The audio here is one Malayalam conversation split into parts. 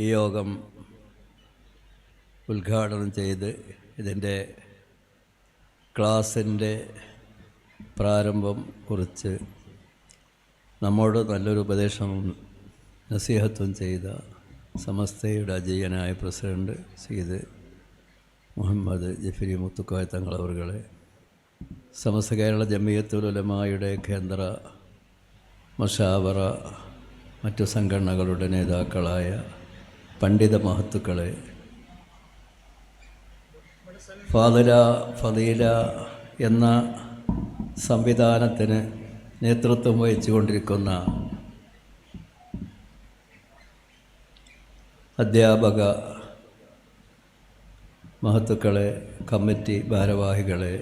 ഈ യോഗം ഉദ്ഘാടനം ചെയ്ത് ഇതിൻ്റെ ക്ലാസിൻ്റെ പ്രാരംഭം കുറിച്ച് നമ്മോട് നല്ലൊരു ഉപദേശവും നസീഹത്തും ചെയ്ത സമസ്തയുടെ അജയ്യനായ പ്രസിഡന്റ് സയ്യിദ് മുഹമ്മദ് ജഫരി മുത്തുക്കോയ തങ്ങളവറുകളെ, സമസ്ത കേരള ജമിയത്തുൽ ഉലമായുടെ കേന്ദ്ര മഷാവറ, മറ്റു സംഘടനകളുടെ നേതാക്കളായ പണ്ഡിത മഹത്തുക്കളെ, ഫദീല എന്ന സംവിധാനത്തിന് നേതൃത്വം വഹിച്ചുകൊണ്ടിരിക്കുന്ന അധ്യാപക മഹത്തുക്കളെ, കമ്മിറ്റി ഭാരവാഹികളെ,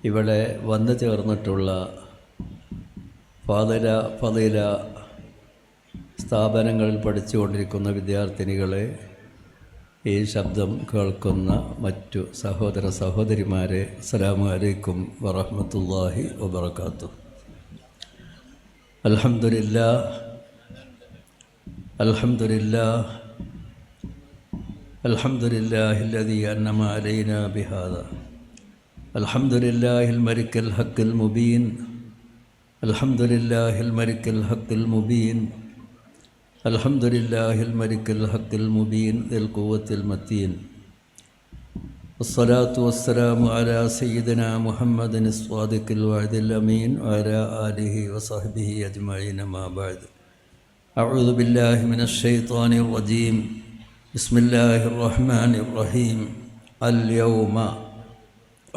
ഇവിടെ വന്നു ചേർന്നിട്ടുള്ള ഫദീല സ്ഥാപനങ്ങളിൽ പഠിച്ചുകൊണ്ടിരിക്കുന്ന വിദ്യാർത്ഥിനികളെ, ഈ ശബ്ദം കേൾക്കുന്ന മറ്റു സഹോദര സഹോദരിമാരെ, അസ്സലാമു അലൈക്കും വറഹ്മത്തുള്ളാഹി വബറകാതുഹു. അൽഹംദുലില്ലാഹില്ലദീ അൻഅമ അലൈനാ ബിഹാദാ. അൽഹംദുലില്ലാഹിൽ മലിക്കിൽ ഹഖിൽ മുബീൻ. അൽഹംദുലില്ലാഹിൽ മലിക്കിൽ ഹഖിൽ മുബീൻ. അൽഹംദുലില്ലാഹിൽ മലിക്കിൽ ഹഖിൽ മുബീൻ ദിൽ ഖുവ്വത്തിൽ മതീൻ. വസ്സലാത്തു വസ്സലാമു അലാ സയ്യിദിനാ മുഹമ്മദിൻ സ്വാദിഖിൽ വഅദിൽ അമീൻ വഅലാ ആലിഹി വസഹ്ബിഹി അജ്മഈൻ. അമ്മാ ബഅദ്. അഊദു ബില്ലാഹി മിനശ് ശൈത്വാനിർ റജീം. ബിസ്മില്ലാഹിർ റഹ്മാനിർ റഹീം. അൽ യൗമ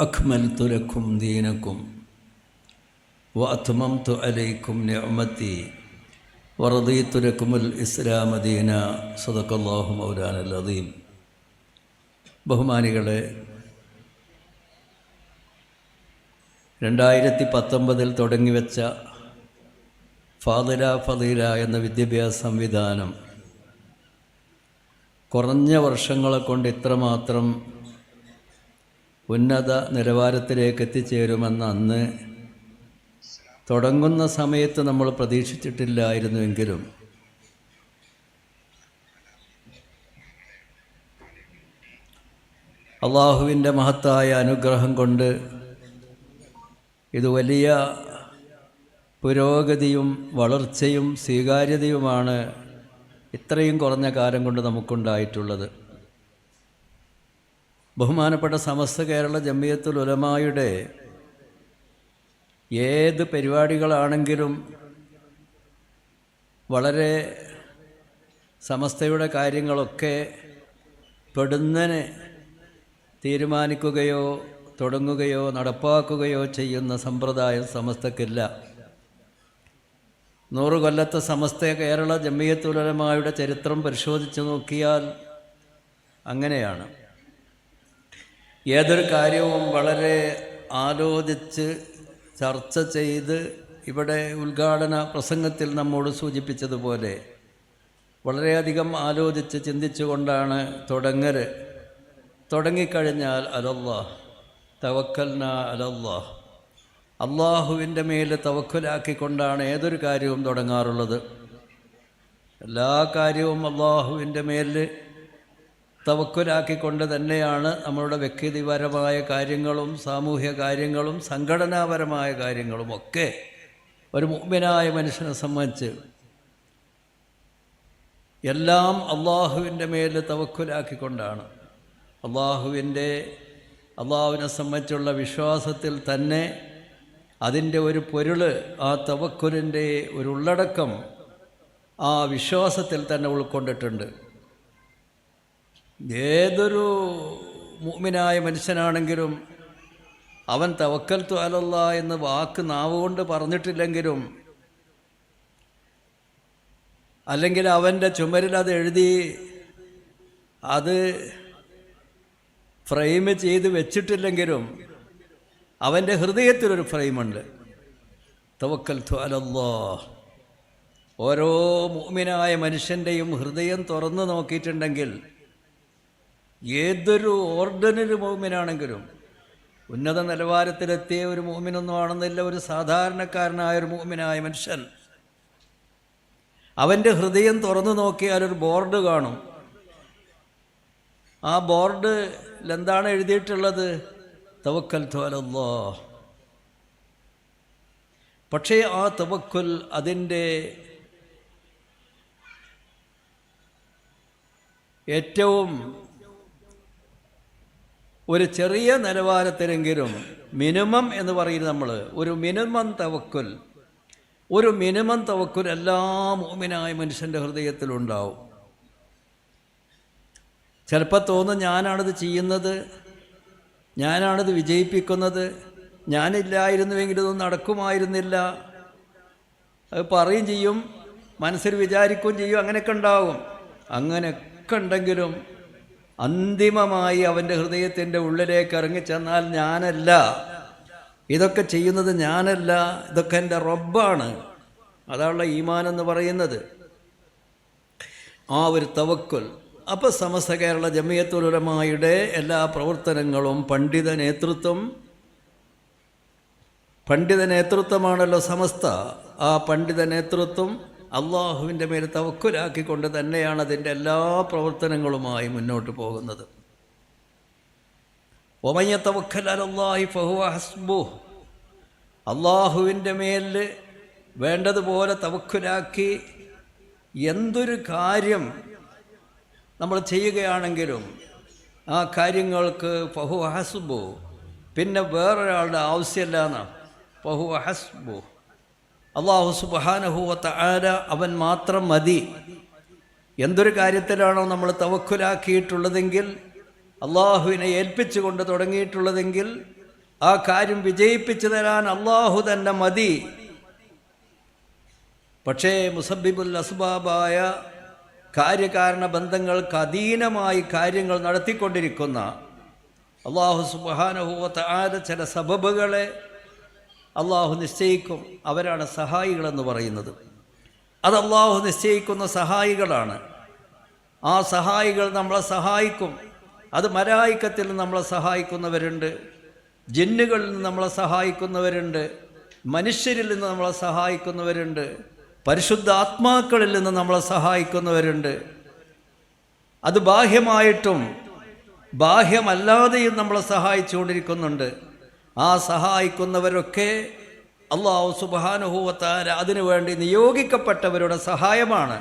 അക്മൽതു ലക്കും ദീനക്കും വഅത്മംതു അലൈക്കും നിഅമതി വറദീതു ലക്കുമുൽ ഇസ്ലാമ ദീന. സദഖല്ലാഹു മൗലാനൽ അദീം. ബഹുമാനികളെ, 2019 തുടങ്ങിവെച്ച ഫദീല എന്ന വിദ്യാഭ്യാസ സംവിധാനം കുറഞ്ഞ വർഷങ്ങളെ കൊണ്ട് ഇത്രമാത്രം ഉന്നത നിലവാരത്തിലേക്ക് എത്തിച്ചേരുമെന്ന് അന്ന് തുടങ്ങുന്ന സമയത്ത് നമ്മൾ പ്രതീക്ഷിച്ചിട്ടില്ലായിരുന്നുവെങ്കിലും അള്ളാഹുവിൻ്റെ മഹത്തായ അനുഗ്രഹം കൊണ്ട് ഇത് വലിയ പുരോഗതിയും വളർച്ചയും സ്വീകാര്യതയുമാണ് ഇത്രയും കുറഞ്ഞ കാലം കൊണ്ട് നമുക്കുണ്ടായിട്ടുള്ളത്. ബഹുമാനപ്പെട്ട സമസ്ത കേരള ജമിയത്തുൽ ഉലമായുടെ ഏത് പരിപാടികളാണെങ്കിലും വളരെ സമസ്തയുടെ കാര്യങ്ങളൊക്കെ പെടുന്നതിന് തീരുമാനിക്കുകയോ തുടങ്ങുകയോ നടപ്പാക്കുകയോ ചെയ്യുന്ന സമ്പ്രദായം സമസ്തക്കില്ല. 100 കൊല്ലത്തെ സമസ്ത കേരള ജമിയത്തുൽ ഉലമായുടെ ചരിത്രം പരിശോധിച്ച് നോക്കിയാൽ അങ്ങനെയാണ്. ഏതൊരു കാര്യവും വളരെ ആലോചിച്ച് ചർച്ച ചെയ്ത്, ഇവിടെ ഉദ്ഘാടന പ്രസംഗത്തിൽ നമ്മോട് സൂചിപ്പിച്ചതുപോലെ വളരെയധികം ആലോചിച്ച് ചിന്തിച്ചുകൊണ്ടാണ് തുടങ്ങല്. തുടങ്ങിക്കഴിഞ്ഞാൽ അലല്ലാഹ് തവക്കൽനാ അലല്ലാഹ്, അള്ളാഹുവിൻ്റെ മേൽ തവക്കുലാക്കിക്കൊണ്ടാണ് ഏതൊരു കാര്യവും തുടങ്ങാറുള്ളത്. എല്ലാ കാര്യവും അള്ളാഹുവിൻ്റെ മേൽ തവക്കുലാക്കിക്കൊണ്ട് തന്നെയാണ് നമ്മളുടെ വ്യക്തിപരമായ കാര്യങ്ങളും സാമൂഹ്യ കാര്യങ്ങളും സംഘടനാപരമായ കാര്യങ്ങളും ഒക്കെ ഒരു മുഅ്മിനായ മനുഷ്യനെ സംബന്ധിച്ച് എല്ലാം അള്ളാഹുവിൻ്റെ മേൽ തവക്കുലാക്കിക്കൊണ്ടാണ്. അള്ളാഹുവിനെ സംബന്ധിച്ചുള്ള വിശ്വാസത്തിൽ തന്നെ അതിൻ്റെ ഒരു പൊരുൾ, ആ തവക്കുലിൻ്റെ ഒരു ഉള്ളടക്കം ആ വിശ്വാസത്തിൽ തന്നെ ഉൾക്കൊണ്ടിട്ടുണ്ട്. ഏതൊരു മുഅ്മിനായ മനുഷ്യനാണെങ്കിലും അവൻ തവക്കൽതു അലല്ലാഹ് എന്ന് വാക്ക് നാവുകൊണ്ട് പറഞ്ഞിട്ടില്ലെങ്കിലും, അല്ലെങ്കിൽ അവൻ്റെ ചുമരിൽ അത് എഴുതി അത് ഫ്രെയിം ചെയ്ത് വെച്ചിട്ടില്ലെങ്കിലും അവൻ്റെ ഹൃദയത്തിലൊരു ഫ്രെയിമുണ്ട്, തവക്കൽതു അലല്ലാഹ്. ഓരോ മുഅ്മിനായ മനുഷ്യൻ്റെയും ഹൃദയം തുറന്നു നോക്കിയിട്ടുണ്ടെങ്കിൽ ഏതൊരു ഓർഡിനറി മുഅ്മിനാണെങ്കിലും, ഉന്നത നിലവാരത്തിലെത്തിയ ഒരു മുഅ്മിനൊന്നും ആണെന്നില്ല, ഒരു സാധാരണക്കാരനായ ഒരു മുഅ്മിനായ മനുഷ്യൻ അവൻ്റെ ഹൃദയം തുറന്നു നോക്കിയാൽ ഒരു ബോർഡ് കാണും. ആ ബോർഡിൽ എന്താണ് എഴുതിയിട്ടുള്ളത്? തവക്കൽതു അലല്ലാഹ്. പക്ഷേ ആ തവക്കുൽ അതിൻ്റെ ഏറ്റവും ഒരു ചെറിയ നിലവാരത്തിലെങ്കിലും മിനിമം എന്ന് പറയുന്നത് നമ്മൾ ഒരു മിനിമം തവക്കുൽ എല്ലാ മുഅ്മിനായ മനുഷ്യൻ്റെ ഹൃദയത്തിലുണ്ടാവും. ചിലപ്പോൾ തോന്നും ഞാനാണിത് ചെയ്യുന്നത്, ഞാനാണിത് വിജയിപ്പിക്കുന്നത്, ഞാനില്ലായിരുന്നുവെങ്കിൽ ഇതൊന്നും നടക്കുമായിരുന്നില്ല. അത് പറയും ചെയ്യും, മനസ്സിൽ വിചാരിക്കുകയും ചെയ്യും, അങ്ങനെയൊക്കെ ഉണ്ടാവും. അങ്ങനെയൊക്കെ ഉണ്ടെങ്കിലും അന്തിമമായി അവൻ്റെ ഹൃദയത്തിൻ്റെ ഉള്ളിലേക്ക് ഇറങ്ങിച്ചെന്നാൽ ഞാനല്ല, ഇതൊക്കെ ചെയ്യുന്നത് ഞാനല്ല, ഇതൊക്കെ എൻ്റെ റബ്ബാണ്. അതാണുള്ള ഈമാൻ എന്ന് പറയുന്നത്, ആ ഒരു തവക്കുൽ. അപ്പോൾ സമസ്ത കേരള ജമിയത്തുൽ ഉലമായുടെ എല്ലാ പ്രവർത്തനങ്ങളും പണ്ഡിത നേതൃത്വമാണല്ലോ സമസ്ത. ആ പണ്ഡിത നേതൃത്വം അള്ളാഹുവിൻ്റെ മേൽ തവക്കുലാക്കിക്കൊണ്ട് തന്നെയാണ് അതിൻ്റെ എല്ലാ പ്രവർത്തനങ്ങളുമായി മുന്നോട്ട് പോകുന്നത്. വമൻ യതവക്കൽ അലല്ലാഹി ഫഹുവ ഹസ്ബുഹ്. അള്ളാഹുവിൻ്റെ മേൽ വേണ്ടതുപോലെ തവക്കുലാക്കി എന്തൊരു കാര്യം നമ്മൾ ചെയ്യുകയാണെങ്കിലും ആ കാര്യങ്ങൾക്ക് ഫഹുവ ഹസ്ബുഹ്, പിന്നെ വേറൊരാളുടെ ആവശ്യമില്ല എന്നാണ്. ഫഹുവ ഹസ്ബുഹ്, അല്ലാഹു സുബ്ഹാനഹു വ തആല അവൻ മാത്രം മതി. എന്തൊരു കാര്യത്തിലാണോ നമ്മൾ തവക്കുലാക്കിയിട്ടുള്ളതെങ്കിൽ, അള്ളാഹുവിനെ ഏൽപ്പിച്ചുകൊണ്ട് തുടങ്ങിയിട്ടുള്ളതെങ്കിൽ, ആ കാര്യം വിജയിപ്പിച്ചു തരാൻ അള്ളാഹു തന്നെ മതി. പക്ഷേ മുസബ്ബിബുൽ അസ്ബാബായ കാര്യകാരണ ബന്ധങ്ങൾക്ക് അധീനമായി കാര്യങ്ങൾ നടത്തിക്കൊണ്ടിരിക്കുന്ന അള്ളാഹു സുബ്ഹാനഹു വ തആല ചില സബബുകളെ അള്ളാഹു നിശ്ചയിക്കും. അവരാണ് സഹായികളെന്ന് പറയുന്നത്. അത് അള്ളാഹു നിശ്ചയിക്കുന്ന സഹായികളാണ്. ആ സഹായികൾ നമ്മളെ സഹായിക്കും. അത് മലായിക്കത്തിൽ നിന്ന് നമ്മളെ സഹായിക്കുന്നവരുണ്ട്, ജിന്നുകളിൽ നിന്ന് നമ്മളെ സഹായിക്കുന്നവരുണ്ട്, മനുഷ്യരിൽ നിന്ന് നമ്മളെ സഹായിക്കുന്നവരുണ്ട്, പരിശുദ്ധ ആത്മാക്കളിൽ നിന്ന് നമ്മളെ സഹായിക്കുന്നവരുണ്ട്. അത് ബാഹ്യമായിട്ടും ബാഹ്യമല്ലാതെയും നമ്മളെ സഹായിച്ചുകൊണ്ടിരിക്കുന്നുണ്ട്. ആ സഹായിക്കുന്നവരൊക്കെ അല്ലാഹു സുബ്ഹാനഹു വ തആല അതിനുവേണ്ടി നിയോഗിക്കപ്പെട്ടവരുടെ സഹായമാണ്.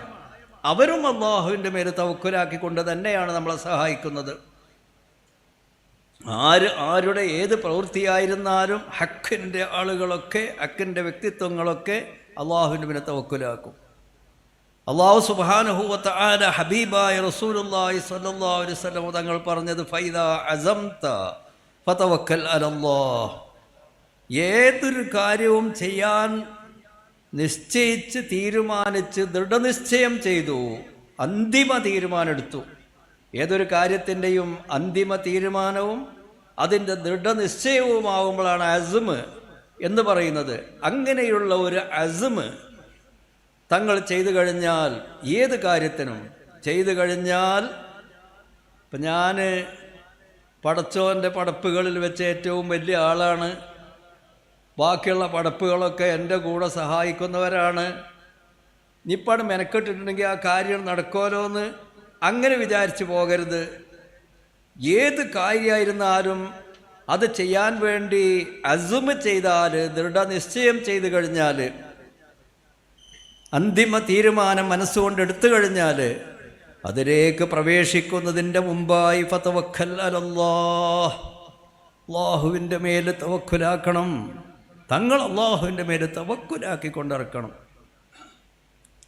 അവരും അള്ളാഹുവിൻ്റെ മേൽ തവക്കുലാക്കിക്കൊണ്ട് തന്നെയാണ് നമ്മളെ സഹായിക്കുന്നത്. ആരുടെ ഏത് പ്രവൃത്തിയായിരുന്നാലും ഹക്കിൻ്റെ ആളുകളൊക്കെ, ഹക്കിൻ്റെ വ്യക്തിത്വങ്ങളൊക്കെ അള്ളാഹുവിൻ്റെ മേൽ തവക്കുലാക്കും. അല്ലാഹു സുബ്ഹാനഹു വ തആല ഹബീബായ റസൂലുള്ളാഹി സ്വല്ലല്ലാഹു അലൈഹി വസല്ലം തങ്ങൾ പറഞ്ഞത്, ഫൈദാ അസംത ഫതവക്കൽ അലല്ലാഹ്. ഏതൊരു കാര്യവും ചെയ്യാൻ നിശ്ചയിച്ച് തീരുമാനിച്ച് ദൃഢനിശ്ചയം ചെയ്തു, അന്തിമ തീരുമാനമെടുത്തു. ഏതൊരു കാര്യത്തിൻ്റെയും അന്തിമ തീരുമാനവും അതിൻ്റെ ദൃഢനിശ്ചയവുമാകുമ്പോഴാണ് അസ്മ് എന്ന് പറയുന്നത്. അങ്ങനെയുള്ള ഒരു അസ്മ് തങ്ങൾ ചെയ്തു കഴിഞ്ഞാൽ, ഏത് കാര്യത്തിനും ചെയ്തു കഴിഞ്ഞാൽ, ഇപ്പം ഞാൻ പടച്ചോൻ്റെ പടപ്പുകളിൽ വെച്ച് ഏറ്റവും വലിയ ആളാണ്, ബാക്കിയുള്ള പടപ്പുകളൊക്കെ എൻ്റെ കൂടെ സഹായിക്കുന്നവരാണ്, നിപ്പാട് മെനക്കെട്ടിട്ടുണ്ടെങ്കിൽ ആ കാര്യം നടക്കുമല്ലോ എന്ന് അങ്ങനെ വിചാരിച്ചു പോകരുത്. ഏത് കാര്യമായിരുന്നാലും അത് ചെയ്യാൻ വേണ്ടി അസ്മ് ചെയ്താൽ, ദൃഢനിശ്ചയം ചെയ്തു കഴിഞ്ഞാൽ, അന്തിമ തീരുമാനം മനസ്സുകൊണ്ട് എടുത്തു കഴിഞ്ഞാൽ, അതിലേക്ക് പ്രവേശിക്കുന്നതിൻ്റെ മുമ്പായി ഫതവക്കൽ അലല്ലാഹ്, അല്ലാഹുവിൻ്റെ മേൽ തവക്കുലാക്കണം. തങ്ങൾ അല്ലാഹുവിൻ്റെ മേൽ തവക്കുലാക്കി കൊണ്ടിറക്കണം.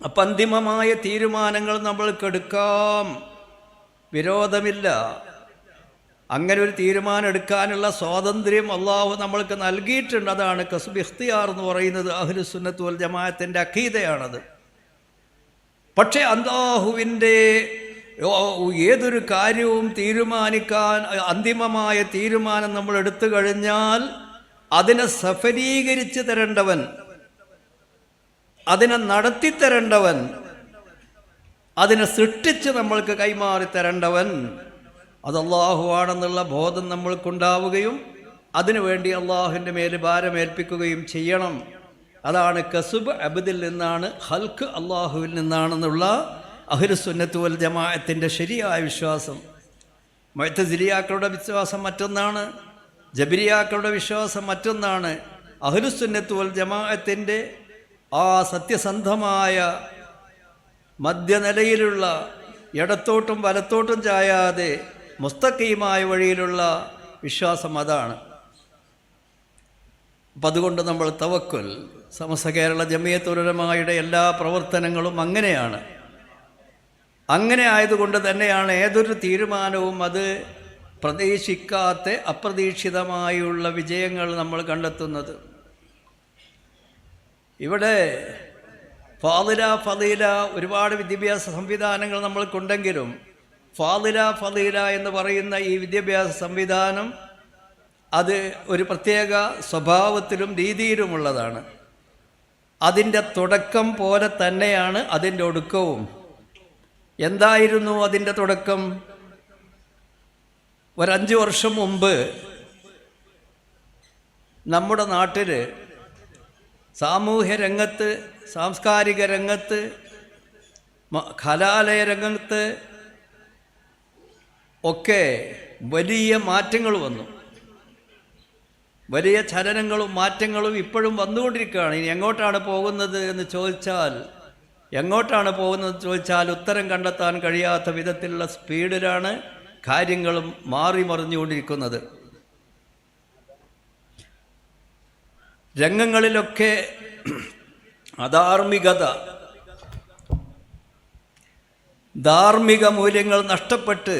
അപ്പം അന്തിമമായ തീരുമാനങ്ങൾ നമ്മൾക്ക് എടുക്കാം, വിരോധമില്ല. അങ്ങനെ ഒരു തീരുമാനം എടുക്കാനുള്ള സ്വാതന്ത്ര്യം അള്ളാഹു നമ്മൾക്ക് നൽകിയിട്ടുണ്ട്. അതാണ് കസ്ബ് ഇഖ്തിയാർ എന്ന് പറയുന്നത്. അഹ്ലുസുന്നത്ത് വൽ ജമാഅത്തിൻ്റെ അഖീദയാണത്. പക്ഷേ അല്ലാഹുവിൻ്റെ ഏതൊരു കാര്യവും തീരുമാനിക്കാൻ അന്തിമമായ തീരുമാനം നമ്മൾ എടുത്തു കഴിഞ്ഞാൽ അതിനെ സഫലീകരിച്ച് തരേണ്ടവൻ, അതിനെ നടത്തിത്തരേണ്ടവൻ, അതിനെ സൃഷ്ടിച്ച് നമ്മൾക്ക് കൈമാറി തരേണ്ടവൻ അത് അല്ലാഹു ആണെന്നുള്ള ബോധം നമ്മൾക്കുണ്ടാവുകയും അതിനുവേണ്ടി അള്ളാഹുവിൻ്റെ മേൽ ഭാരമേൽപ്പിക്കുകയും ചെയ്യണം. അതാണ് കസുബ് അബ്ദിൽ നിന്നാണ്, ഹൽക്ക് അള്ളാഹുവിൽ നിന്നാണെന്നുള്ള അഹ്ലുസുന്നത്ത് വൽ ജമാഅത്തിൻ്റെ ശരിയായ വിശ്വാസം. മുഅ്തസിലിയാക്കളുടെ വിശ്വാസം മറ്റൊന്നാണ്, ജബരിയാക്കളുടെ വിശ്വാസം മറ്റൊന്നാണ്. അഹ്ലുസുന്നത്ത് വൽ ജമാഅത്തിൻ്റെ ആ സത്യസന്ധമായ മധ്യനിലയിലുള്ള, ഇടത്തോട്ടും വലത്തോട്ടും ചായാതെ മുസ്തഖീമായ വഴിയിലുള്ള വിശ്വാസം അതാണ്. അപ്പം അതുകൊണ്ട് നമ്മൾ തവക്കുൽ, സമസ്ത കേരള ജമിയത്തുൽ ഉലമായുടെ എല്ലാ പ്രവർത്തനങ്ങളും അങ്ങനെയാണ്. അങ്ങനെ ആയതുകൊണ്ട് തന്നെയാണ് ഏതൊരു തീരുമാനവും അത് പ്രതീക്ഷിക്കാത്ത അപ്രതീക്ഷിതമായുള്ള വിജയങ്ങൾ നമ്മൾ കണ്ടെത്തുന്നത്. ഇവിടെ ഫാദില ഫദീല ഒരുപാട് വിദ്യാഭ്യാസ സംവിധാനങ്ങൾ നമ്മൾക്കുണ്ടെങ്കിലും ഫാദില ഫദീല എന്ന് പറയുന്ന ഈ വിദ്യാഭ്യാസ സംവിധാനം അത് ഒരു പ്രത്യേക സ്വഭാവത്തിലും രീതിയിലുമുള്ളതാണ്. അതിൻ്റെ തുടക്കം പോലെ തന്നെയാണ് അതിൻ്റെ ഒടുക്കവും. എന്തായിരുന്നു അതിൻ്റെ തുടക്കം? ഒരു 5 വർഷം മുമ്പ് നമ്മുടെ നാട്ടിൽ സാമൂഹ്യ രംഗത്ത്, സാംസ്കാരിക രംഗത്ത്, കലാലയ രംഗത്ത് ഒക്കെ വലിയ മാറ്റങ്ങൾ വന്നു. വലിയ ചലനങ്ങളും മാറ്റങ്ങളും ഇപ്പോഴും വന്നുകൊണ്ടിരിക്കുകയാണ്. ഇനി എങ്ങോട്ടാണ് പോകുന്നത് എന്ന് ചോദിച്ചാൽ ഉത്തരം കണ്ടെത്താൻ കഴിയാത്ത വിധത്തിലുള്ള സ്പീഡിലാണ് കാര്യങ്ങളും മാറി മറിഞ്ഞുകൊണ്ടിരിക്കുന്നത്. രംഗങ്ങളിലൊക്കെ ധാർമ്മിക മൂല്യങ്ങൾ നഷ്ടപ്പെട്ട്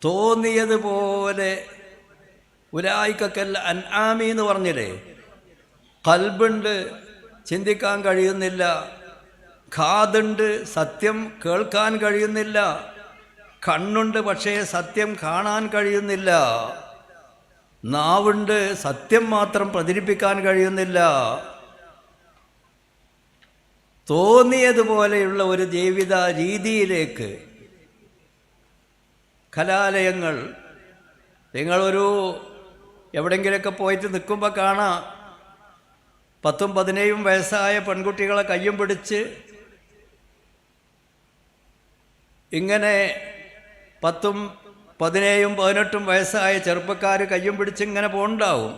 തോന്നിയതുപോലെ ഉലായിക്കൽ അൻആമി എന്ന് പറഞ്ഞില്ലേ, ഖൽബുണ്ട് ചിന്തിക്കാൻ കഴിയുന്നില്ല, ഖാദുണ്ട് സത്യം കേൾക്കാൻ കഴിയുന്നില്ല, കണ്ണുണ്ട് പക്ഷേ സത്യം കാണാൻ കഴിയുന്നില്ല, നാവുണ്ട് സത്യം മാത്രം പ്രചരിപ്പിക്കാൻ കഴിയുന്നില്ല. തോന്നിയതുപോലെയുള്ള ഒരു ജീവിത രീതിയിലേക്ക് കലാലയങ്ങൾ, നിങ്ങളൊരു എവിടെയെങ്കിലുമൊക്കെ പോയിട്ട് നിൽക്കുമ്പോൾ കാണാം 10-15 വയസ്സായ പെൺകുട്ടികളെ കയ്യും പിടിച്ച് ഇങ്ങനെ 10-17-18 വയസ്സായ ചെറുപ്പക്കാർ കയ്യും പിടിച്ച് ഇങ്ങനെ പോകുന്നുണ്ടാവും.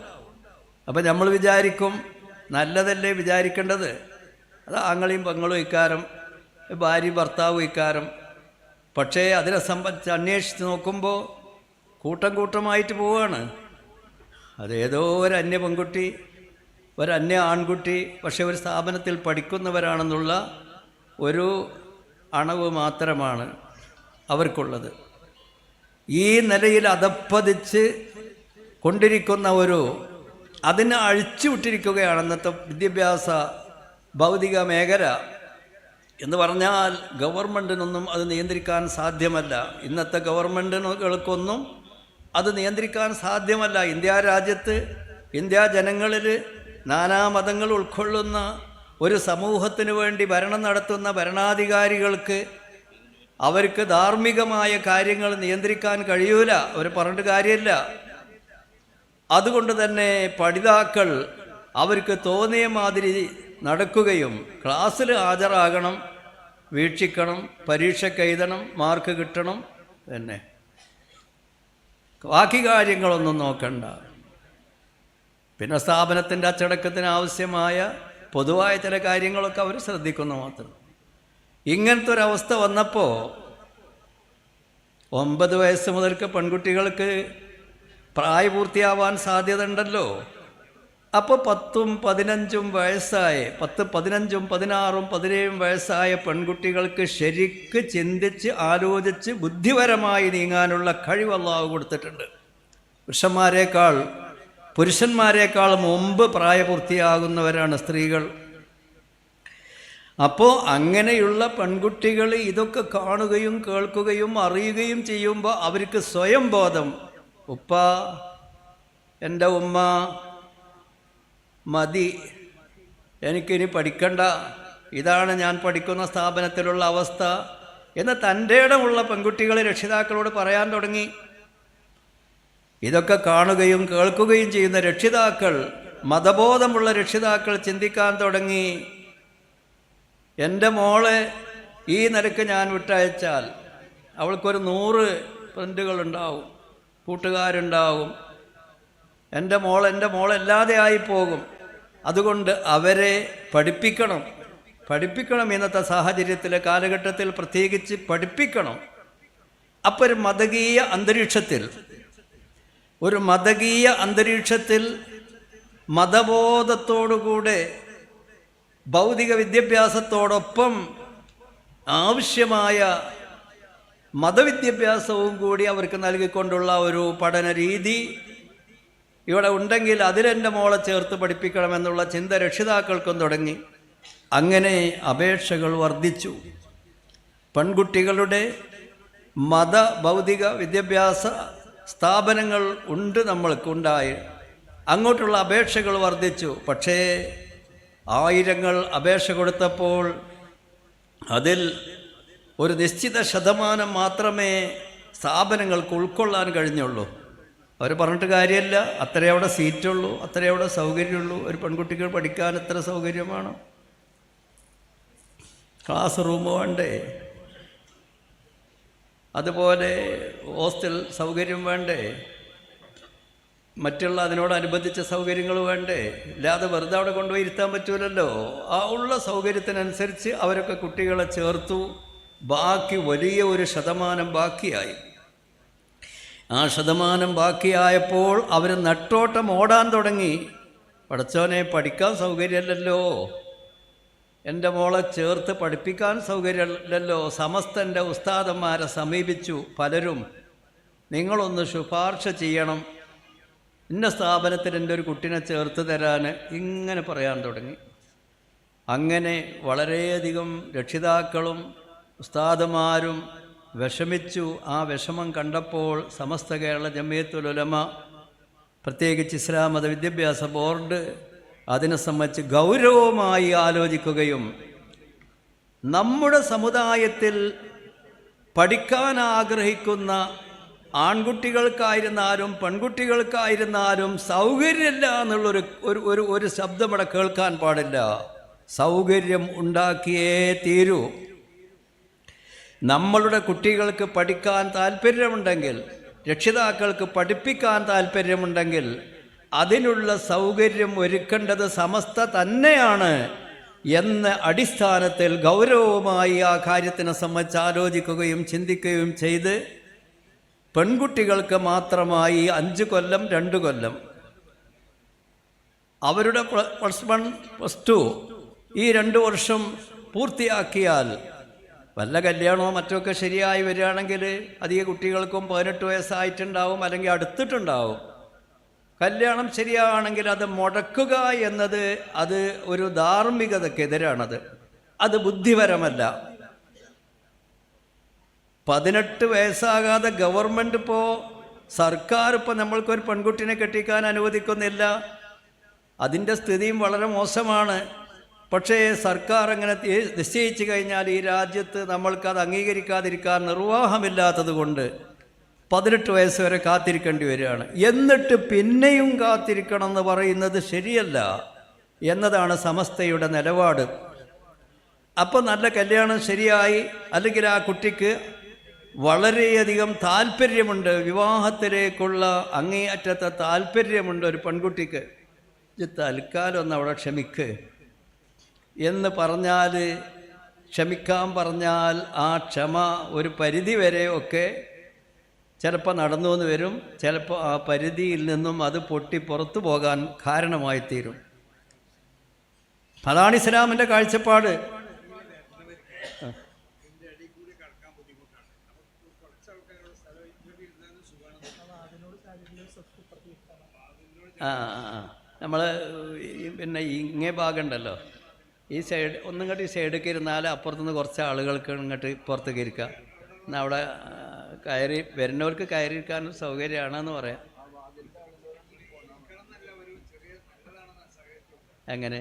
അപ്പം നമ്മൾ വിചാരിക്കും നല്ലതല്ലേ വിചാരിക്കേണ്ടത്, അത് ആങ്ങളെയും പെങ്ങളും ഇക്കാരം, ഭാര്യയും ഭർത്താവും ഇക്കാരം. പക്ഷേ അതിനെ സംബന്ധിച്ച് അന്വേഷിച്ച് നോക്കുമ്പോൾ കൂട്ടമായിട്ട് പോവുകയാണ്. അതേതോ ഒരു അന്യ പെൺകുട്ടി, ഒരു അന്യ ആൺകുട്ടി, പക്ഷെ ഒരു സ്ഥാപനത്തിൽ പഠിക്കുന്നവരാണെന്നുള്ള ഒരു അണവ് മാത്രമാണ് അവർക്കുള്ളത്. ഈ നിലയിൽ അധപ്പതിച്ച് കൊണ്ടിരിക്കുന്ന അതിനെ അഴിച്ചുവിട്ടിരിക്കുകയാണ് ഇന്നത്തെ വിദ്യാഭ്യാസ ഭൗതിക മേഖല എന്ന് പറഞ്ഞാൽ. ഗവൺമെൻറ്റിനൊന്നും അത് നിയന്ത്രിക്കാൻ സാധ്യമല്ല. ഇന്നത്തെ ഗവൺമെൻറ്റുകൾക്കൊന്നും അത് നിയന്ത്രിക്കാൻ സാധ്യമല്ല. ഇന്ത്യ രാജ്യത്ത്, ഇന്ത്യ ജനങ്ങളിൽ നാനാമതങ്ങൾ ഉൾക്കൊള്ളുന്ന ഒരു സമൂഹത്തിന് വേണ്ടി ഭരണം നടത്തുന്ന ഭരണാധികാരികൾക്ക് അവർക്ക് ധാർമ്മികമായ കാര്യങ്ങൾ നിയന്ത്രിക്കാൻ കഴിയൂല, അവർ പറഞ്ഞിട്ട് കാര്യമില്ല. അതുകൊണ്ട് തന്നെ പഠിതാക്കൾ അവർക്ക് തോന്നിയ മാതിരി നടക്കുകയും ക്ലാസ്സിൽ ഹാജരാകണം, വീക്ഷിക്കണം, പരീക്ഷയ്ക്ക് എഴുതണം, മാർക്ക് കിട്ടണം, തന്നെ ബാക്കി കാര്യങ്ങളൊന്നും നോക്കണ്ട. പിന്നെ സ്ഥാപനത്തിൻ്റെ അച്ചടക്കത്തിന് ആവശ്യമായ പൊതുവായ ചില കാര്യങ്ങളൊക്കെ അവർ ശ്രദ്ധിക്കുന്നു മാത്രം. ഇങ്ങനത്തെ ഒരവസ്ഥ വന്നപ്പോൾ 9 വയസ്സ് മുതൽക്ക് പെൺകുട്ടികൾക്ക് പ്രായപൂർത്തിയാവാൻ സാധ്യത ഉണ്ടല്ലോ. അപ്പോൾ 10-15 വയസ്സായ 15, 16, 17 വയസ്സായ പെൺകുട്ടികൾക്ക് ശരിക്ക് ചിന്തിച്ച് ആലോചിച്ച് ബുദ്ധിപരമായി നീങ്ങാനുള്ള കഴിവ് അല്ലാഹു കൊടുത്തിട്ടുണ്ട്. പുരുഷന്മാരെക്കാൾ മുമ്പ് പ്രായപൂർത്തിയാകുന്നവരാണ് സ്ത്രീകൾ. അപ്പോൾ അങ്ങനെയുള്ള പെൺകുട്ടികൾ ഇതൊക്കെ കാണുകയും കേൾക്കുകയും അറിയുകയും ചെയ്യുമ്പോൾ അവർക്ക് സ്വയം ബോധം, ഉപ്പ, എൻ്റെ ഉമ്മ, മതി, എനിക്കിനി പഠിക്കണ്ട, ഇതാണ് ഞാൻ പഠിക്കുന്ന സ്ഥാപനത്തിലുള്ള അവസ്ഥ എന്ന് തൻ്റെ ഇടമുള്ള പെൺകുട്ടികൾ രക്ഷിതാക്കളോട് പറയാൻ തുടങ്ങി. ഇതൊക്കെ കാണുകയും കേൾക്കുകയും ചെയ്യുന്ന രക്ഷിതാക്കൾ മതബോധമുള്ള രക്ഷിതാക്കൾ ചിന്തിക്കാൻ തുടങ്ങി, എൻ്റെ മോളെ ഈ നിലക്ക് ഞാൻ വിട്ടയച്ചാൽ അവൾക്കൊരു 100 ഫ്രണ്ടുകളുണ്ടാവും, കൂട്ടുകാരുണ്ടാവും, എൻ്റെ മോളല്ലാതെ ആയിപ്പോകും. അതുകൊണ്ട് അവരെ പഠിപ്പിക്കണം. ഇന്നത്തെ സാഹചര്യത്തിലെ കാലഘട്ടത്തിൽ പ്രത്യേകിച്ച് പഠിപ്പിക്കണം. അപ്പോൾ ഒരു മതകീയ അന്തരീക്ഷത്തിൽ മതബോധത്തോടുകൂടെ ഭൗതിക വിദ്യാഭ്യാസത്തോടൊപ്പം ആവശ്യമായ മതവിദ്യാഭ്യാസവും കൂടി അവർക്ക് നൽകിക്കൊണ്ടുള്ള ഒരു പഠന രീതി ഇവിടെ ഉണ്ടെങ്കിൽ അതിലെൻ്റെ മോളെ ചേർത്ത് പഠിപ്പിക്കണമെന്നുള്ള ചിന്ത രക്ഷിതാക്കൾക്കും തുടങ്ങി. അങ്ങനെ അപേക്ഷകൾ വർദ്ധിച്ചു. പെൺകുട്ടികളുടെ ഭൗതിക വിദ്യാഭ്യാസ സ്ഥാപനങ്ങൾ ഉണ്ട്, നമ്മൾക്കുണ്ടായി. അങ്ങോട്ടുള്ള അപേക്ഷകൾ വർദ്ധിച്ചു. പക്ഷേ ആയിരങ്ങൾ അപേക്ഷ കൊടുത്തപ്പോൾ അതിൽ ഒരു നിശ്ചിത ശതമാനം മാത്രമേ സ്ഥാപനങ്ങൾക്ക് ഉൾക്കൊള്ളാൻ കഴിഞ്ഞുള്ളൂ. അവർ പറഞ്ഞിട്ട് കാര്യമില്ല, അത്രേ അവിടെ സീറ്റുള്ളൂ, അത്രേ അവിടെ സൗകര്യമുള്ളൂ. ഒരു പെൺകുട്ടികൾ പഠിക്കാൻ എത്ര സൗകര്യമാണ്? ക്ലാസ് റൂം വേണ്ടേ? അതുപോലെ ഹോസ്റ്റൽ സൗകര്യം വേണ്ടേ? മറ്റുള്ള അതിനോടനുബന്ധിച്ച സൗകര്യങ്ങൾ വേണ്ടേ? ഇല്ലാതെ വെറുതെ അവിടെ കൊണ്ടുപോയി ഇരുത്താൻ പറ്റൂലല്ലോ. ആ ഉള്ള സൗകര്യത്തിനനുസരിച്ച് അവരൊക്കെ കുട്ടികളെ ചേർത്തു. ബാക്കി വലിയ ഒരു ശതമാനം ബാക്കിയായി. ആ ശതമാനം ബാക്കിയായപ്പോൾ അവർ നെട്ടോട്ടം ഓടാൻ തുടങ്ങി. പഠിച്ചോനെ, പഠിക്കാൻ സൗകര്യമില്ലല്ലോ, എൻ്റെ മോളെ ചേർത്ത് പഠിപ്പിക്കാൻ സൗകര്യമില്ലല്ലോ. സമസ്തൻ്റെ ഉസ്താദന്മാരെ സമീപിച്ചു പലരും. നിങ്ങളൊന്ന് ശുപാർശ ചെയ്യണം, ഇന്ന സ്ഥാപനത്തിൽ എൻ്റെ ഒരു കുട്ടിനെ ചേർത്ത് തരാൻ, ഇങ്ങനെ പറയാൻ തുടങ്ങി. അങ്ങനെ വളരെയധികം രക്ഷിതാക്കളും ഉസ്താദുമാരും വിഷമിച്ചു. ആ വിഷമം കണ്ടപ്പോൾ സമസ്ത കേരള ജമിയത്തുൽ ഉലമ, പ്രത്യേകിച്ച് ഇസ്ലാം മത വിദ്യാഭ്യാസ ബോർഡ് അതിനെ സംബന്ധിച്ച് ഗൗരവമായി ആലോചിക്കുകയും നമ്മുടെ സമുദായത്തിൽ പഠിക്കാൻ ആഗ്രഹിക്കുന്ന ആൺകുട്ടികൾക്കായിരുന്നാലും പെൺകുട്ടികൾക്കായിരുന്നാലും സൗകര്യമില്ല എന്നുള്ളൊരു ഒരു ശബ്ദം ഇവിടെ കേൾക്കാൻ പാടില്ല. സൗകര്യം ഉണ്ടാക്കിയേ തീരൂ. നമ്മളുടെ കുട്ടികൾക്ക് പഠിക്കാൻ താല്പര്യമുണ്ടെങ്കിൽ, രക്ഷിതാക്കൾക്ക് പഠിപ്പിക്കാൻ താല്പര്യമുണ്ടെങ്കിൽ അതിനുള്ള സൗകര്യം ഒരുക്കേണ്ടത് സമസ്ത തന്നെയാണ് എന്ന അടിസ്ഥാനത്തിൽ ഗൗരവമായി ആ കാര്യത്തിനെ സംബന്ധിച്ച് ആലോചിക്കുകയും ചിന്തിക്കുകയും ചെയ്ത് പെൺകുട്ടികൾക്ക് മാത്രമായി 5 കൊല്ലം 2 കൊല്ലം അവരുടെ +1 +2 ഈ 2 വർഷം പൂർത്തിയാക്കിയാൽ വല്ല കല്യാണമോ മറ്റൊക്കെ ശരിയായി വരികയാണെങ്കിൽ അധിക കുട്ടികൾക്കും 18 വയസ്സായിട്ടുണ്ടാവും, അല്ലെങ്കിൽ അടുത്തിട്ടുണ്ടാവും. കല്യാണം ശരിയാണെങ്കിൽ അത് മുടക്കുക എന്നത് അത് ഒരു ധാർമ്മികതക്കെതിരാണത്. അത് ബുദ്ധിപരമല്ല. 18 വയസ്സാകാതെ ഗവൺമെൻറ് സർക്കാർ നമ്മൾക്കൊരു പെൺകുട്ടിനെ കെട്ടിക്കാൻ അനുവദിക്കുന്നില്ല. അതിൻ്റെ സ്ഥിതിയും വളരെ മോശമാണ്. പക്ഷേ സർക്കാർ അങ്ങനെ നിശ്ചയിച്ചു കഴിഞ്ഞാൽ ഈ രാജ്യത്ത് നമ്മൾക്കത് അംഗീകരിക്കാതിരിക്കാൻ നിർവാഹമില്ലാത്തത് കൊണ്ട് 18 വയസ്സ് വരെ കാത്തിരിക്കേണ്ടി വരികയാണ്. എന്നിട്ട് പിന്നെയും കാത്തിരിക്കണം എന്ന് പറയുന്നത് ശരിയല്ല എന്നതാണ് സമസ്തയുടെ നിലപാട്. അപ്പോൾ നല്ല കല്യാണം ശരിയായി, അല്ലെങ്കിൽ ആ കുട്ടിക്ക് വളരെയധികം താല്പര്യമുണ്ട്, വിവാഹത്തിലേക്കുള്ള അങ്ങേയറ്റത്തെ താല്പര്യമുണ്ട് ഒരു പെൺകുട്ടിക്ക്, തൽക്കാലം ഒന്ന് അവിടെ ക്ഷമിക്ക് എന്ന് പറഞ്ഞാൽ, ക്ഷമിക്കാൻ പറഞ്ഞാൽ ആ ക്ഷമ ഒരു പരിധി വരെയൊക്കെ ചിലപ്പോൾ നടന്നു എന്ന് വരും. ചിലപ്പോൾ ആ പരിധിയിൽ നിന്നും അത് പൊട്ടി പുറത്തു പോകാൻ കാരണമായിത്തീരും. അതാണ് ഇസ്ലാമിൻ്റെ കാഴ്ചപ്പാട്. നമ്മൾ പിന്നെ ഇങ്ങേ ഭാഗമുണ്ടല്ലോ, ഈ സൈഡ് ഒന്നിങ്ങോട്ട് ഈ സൈഡൊക്കെ ഇരുന്നാൽ അപ്പുറത്തുനിന്ന് കുറച്ച് ആളുകൾക്ക് ഇങ്ങോട്ട് പുറത്തേക്ക് ഇരിക്കുക. എന്നാൽ അവിടെ വരുന്നവർക്ക് കയറിയിരിക്കാനും സൗകര്യമാണെന്ന് പറയാം. എങ്ങനെ?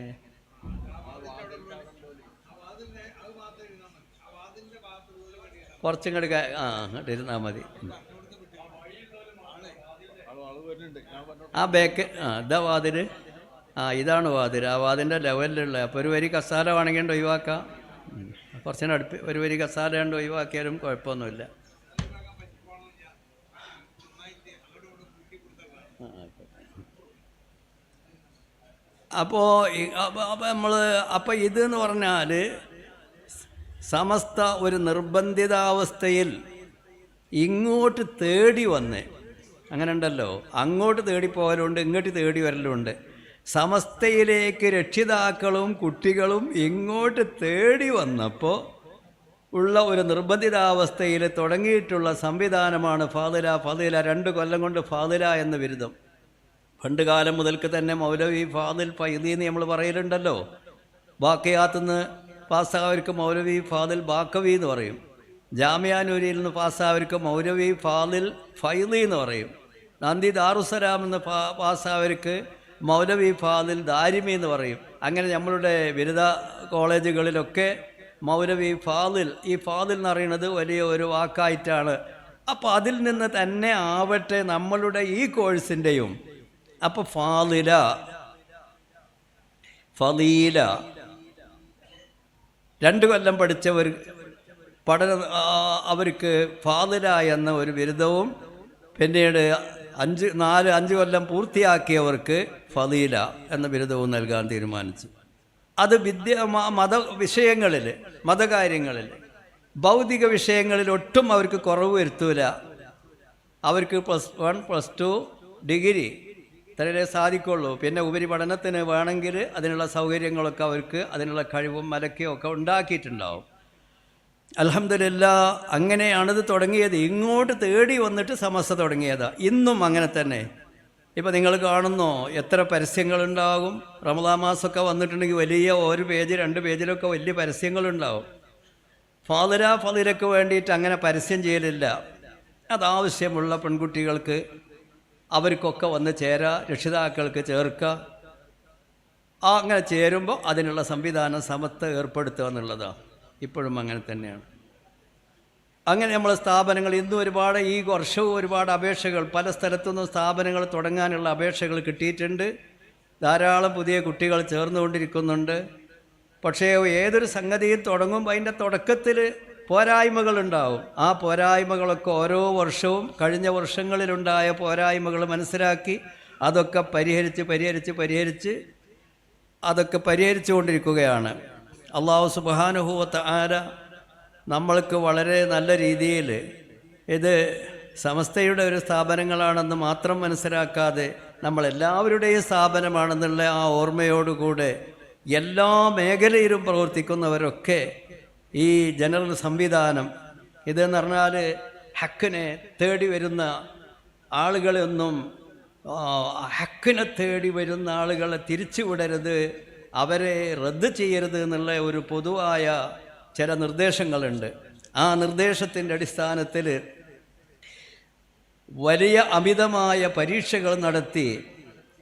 കുറച്ചിങ്ങോട്ട് അങ്ങോട്ട് ഇരുന്നാൽ മതി. ആ ബാക്ക് ഇതാ വാതില്. ഇതാണ് വാതിൽ. ആ വാതിൻ്റെ ലെവലിലുള്ള. അപ്പോൾ ഒരു വരി കസാല വേണമെങ്കിൽ ഒഴിവാക്കാം. കുറച്ചിനെ ഒരു വരി കസാല കൊണ്ട് ഒഴിവാക്കിയാലും കുഴപ്പമൊന്നുമില്ല. അപ്പോൾ ഇതെന്ന് പറഞ്ഞാൽ സമസ്ത ഒരു നിർബന്ധിതാവസ്ഥയിൽ ഇങ്ങോട്ട് തേടി വന്ന്, അങ്ങനെ ഉണ്ടല്ലോ, അങ്ങോട്ട് തേടിപ്പോകലുണ്ട്, ഇങ്ങോട്ട് തേടി വരലുണ്ട്. സമസ്തയിലേക്ക് രക്ഷിതാക്കളും കുട്ടികളും ഇങ്ങോട്ട് തേടി വന്നപ്പോൾ ഉള്ള ഒരു നിർബന്ധിതാവസ്ഥയിൽ തുടങ്ങിയിട്ടുള്ള സംവിധാനമാണ് ഫാദില. 2 കൊല്ലം കൊണ്ട് ഫാദില എന്ന ബിരുദം. പണ്ട് കാലം മുതൽക്ക് തന്നെ മൗലവി ഫാദിൽ ഫൈദി എന്ന് നമ്മൾ പറയലുണ്ടല്ലോ. ബാക്കയാത്തുനിന്ന് പാസ്സായവർക്ക് മൗലവി ഫാദിൽ ബാക്കവി എന്ന് പറയും. ജാമിയാനൂരിയിൽ നിന്ന് പാസ്സായവർക്ക് മൗലവി ഫാദിൽ ഫൈദി എന്ന് പറയും. നന്ദി ദാറുസലാം എന്ന് പാസ്സായവർക്ക് മൗലവി ഫാദിൽ ദാരിമി എന്ന് പറയും. അങ്ങനെ നമ്മളുടെ ബിരുദ കോളേജുകളിലൊക്കെ മൗലവി ഫാദിൽ, ഈ ഫാദിൽ എന്ന് പറയുന്നത് വലിയ ഒരു വാക്കായിട്ടാണ്. അപ്പോൾ അതിൽ നിന്ന് തന്നെ ആവട്ടെ നമ്മളുടെ ഈ കോഴ്സിൻ്റെയും. അപ്പോൾ ഫാദില, ഫദീല 2 കൊല്ലം പഠിച്ചവർ അവർക്ക് ഫാദില എന്ന ഒരു ബിരുദവും, പിന്നീട് 5 കൊല്ലം പൂർത്തിയാക്കിയവർക്ക് ഫദീല എന്ന ബിരുദവും നൽകാൻ തീരുമാനിച്ചു. അത് മത വിഷയങ്ങളിൽ, മതകാര്യങ്ങളിൽ, ഭൗതിക വിഷയങ്ങളിൽ ഒട്ടും അവർക്ക് കുറവ് വരുത്തൂല. അവർക്ക് +1 +2 ഡിഗ്രി ഇത്രയേ സാധിക്കുള്ളൂ. പിന്നെ ഉപരിപഠനത്തിന് വേണമെങ്കിൽ അതിനുള്ള സൗകര്യങ്ങളൊക്കെ അവർക്ക്, അതിനുള്ള കഴിവും മലക്കയും ഒക്കെ ഉണ്ടാക്കിയിട്ടുണ്ടാവും. അൽഹംദുലില്ലാഹ്, അങ്ങനെയാണിത് തുടങ്ങിയത്. ഇങ്ങോട്ട് തേടി വന്നിട്ട് സമസ്ത തുടങ്ങിയതാണ്. ഇന്നും അങ്ങനെ തന്നെ. ഇപ്പോൾ നിങ്ങൾ കാണുന്നോ എത്ര പരസ്യങ്ങളുണ്ടാകും. റമദാൻ മാസമൊക്കെ വന്നിട്ടുണ്ടെങ്കിൽ വലിയ 1 പേജ് 2 പേജിലൊക്കെ വലിയ പരസ്യങ്ങളുണ്ടാവും. ഫാദിലക്ക് വേണ്ടിയിട്ട് അങ്ങനെ പരസ്യം ചെയ്യലില്ല. അതാവശ്യമുള്ള പെൺകുട്ടികൾക്ക് അവർക്കൊക്കെ വന്ന് ചേരാ, രക്ഷിതാക്കൾക്ക് ചേർക്കുക. അങ്ങനെ ചേരുമ്പോൾ അതിനുള്ള സംവിധാനം സമസ്ത ഏർപ്പെടുത്തുക എന്നുള്ളതാണ്. ഇപ്പോഴും അങ്ങനെ തന്നെയാണ്. അങ്ങനെ നമ്മളെ സ്ഥാപനങ്ങൾ ഇന്നും ഒരുപാട്, ഈ വർഷവും ഒരുപാട് അപേക്ഷകൾ, പല സ്ഥലത്തുനിന്നും സ്ഥാപനങ്ങൾ തുടങ്ങാനുള്ള അപേക്ഷകൾ കിട്ടിയിട്ടുണ്ട്. ധാരാളം പുതിയ കുട്ടികൾ ചേർന്നുകൊണ്ടിരിക്കുന്നുണ്ട്. പക്ഷേ ഏതൊരു സംഗതിയും തുടങ്ങുമ്പോൾ അതിൻ്റെ തുടക്കത്തിൽ പോരായ്മകളുണ്ടാവും. ആ പോരായ്മകളൊക്കെ ഓരോ വർഷവും കഴിഞ്ഞ വർഷങ്ങളിലുണ്ടായ പോരായ്മകൾ മനസ്സിലാക്കി അതൊക്കെ പരിഹരിച്ച് അതൊക്കെ പരിഹരിച്ചുകൊണ്ടിരിക്കുകയാണ്. അല്ലാഹു സുബ്ഹാനഹു വ തആല നമ്മൾക്ക് വളരെ നല്ല രീതിയിൽ ഇത് സമസ്തയുടെ ഒരു സ്ഥാപനങ്ങളാണെന്ന് മാത്രം മനസ്സിലാക്കാതെ നമ്മളെല്ലാവരുടെയും സ്ഥാപനമാണെന്നുള്ള ആ ഓർമ്മയോടുകൂടെ എല്ലാ മേഖലയിലും പ്രവർത്തിക്കുന്നവരൊക്കെ ഈ ജനറൽ സംവിധാനം ഇതെന്ന് പറഞ്ഞാൽ ഹക്കിനെ തേടി വരുന്ന ആളുകളൊന്നും, ഹക്കിനെ തേടി വരുന്ന ആളുകളെ തിരിച്ചുവിടരുത്, അവരെ റദ്ദ് ചെയ്യരുത് എന്നുള്ള ഒരു പൊതുവായ ചില നിർദ്ദേശങ്ങളുണ്ട്. ആ നിർദ്ദേശത്തിൻ്റെ അടിസ്ഥാനത്തിൽ വലിയ അമിതമായ പരീക്ഷകൾ നടത്തി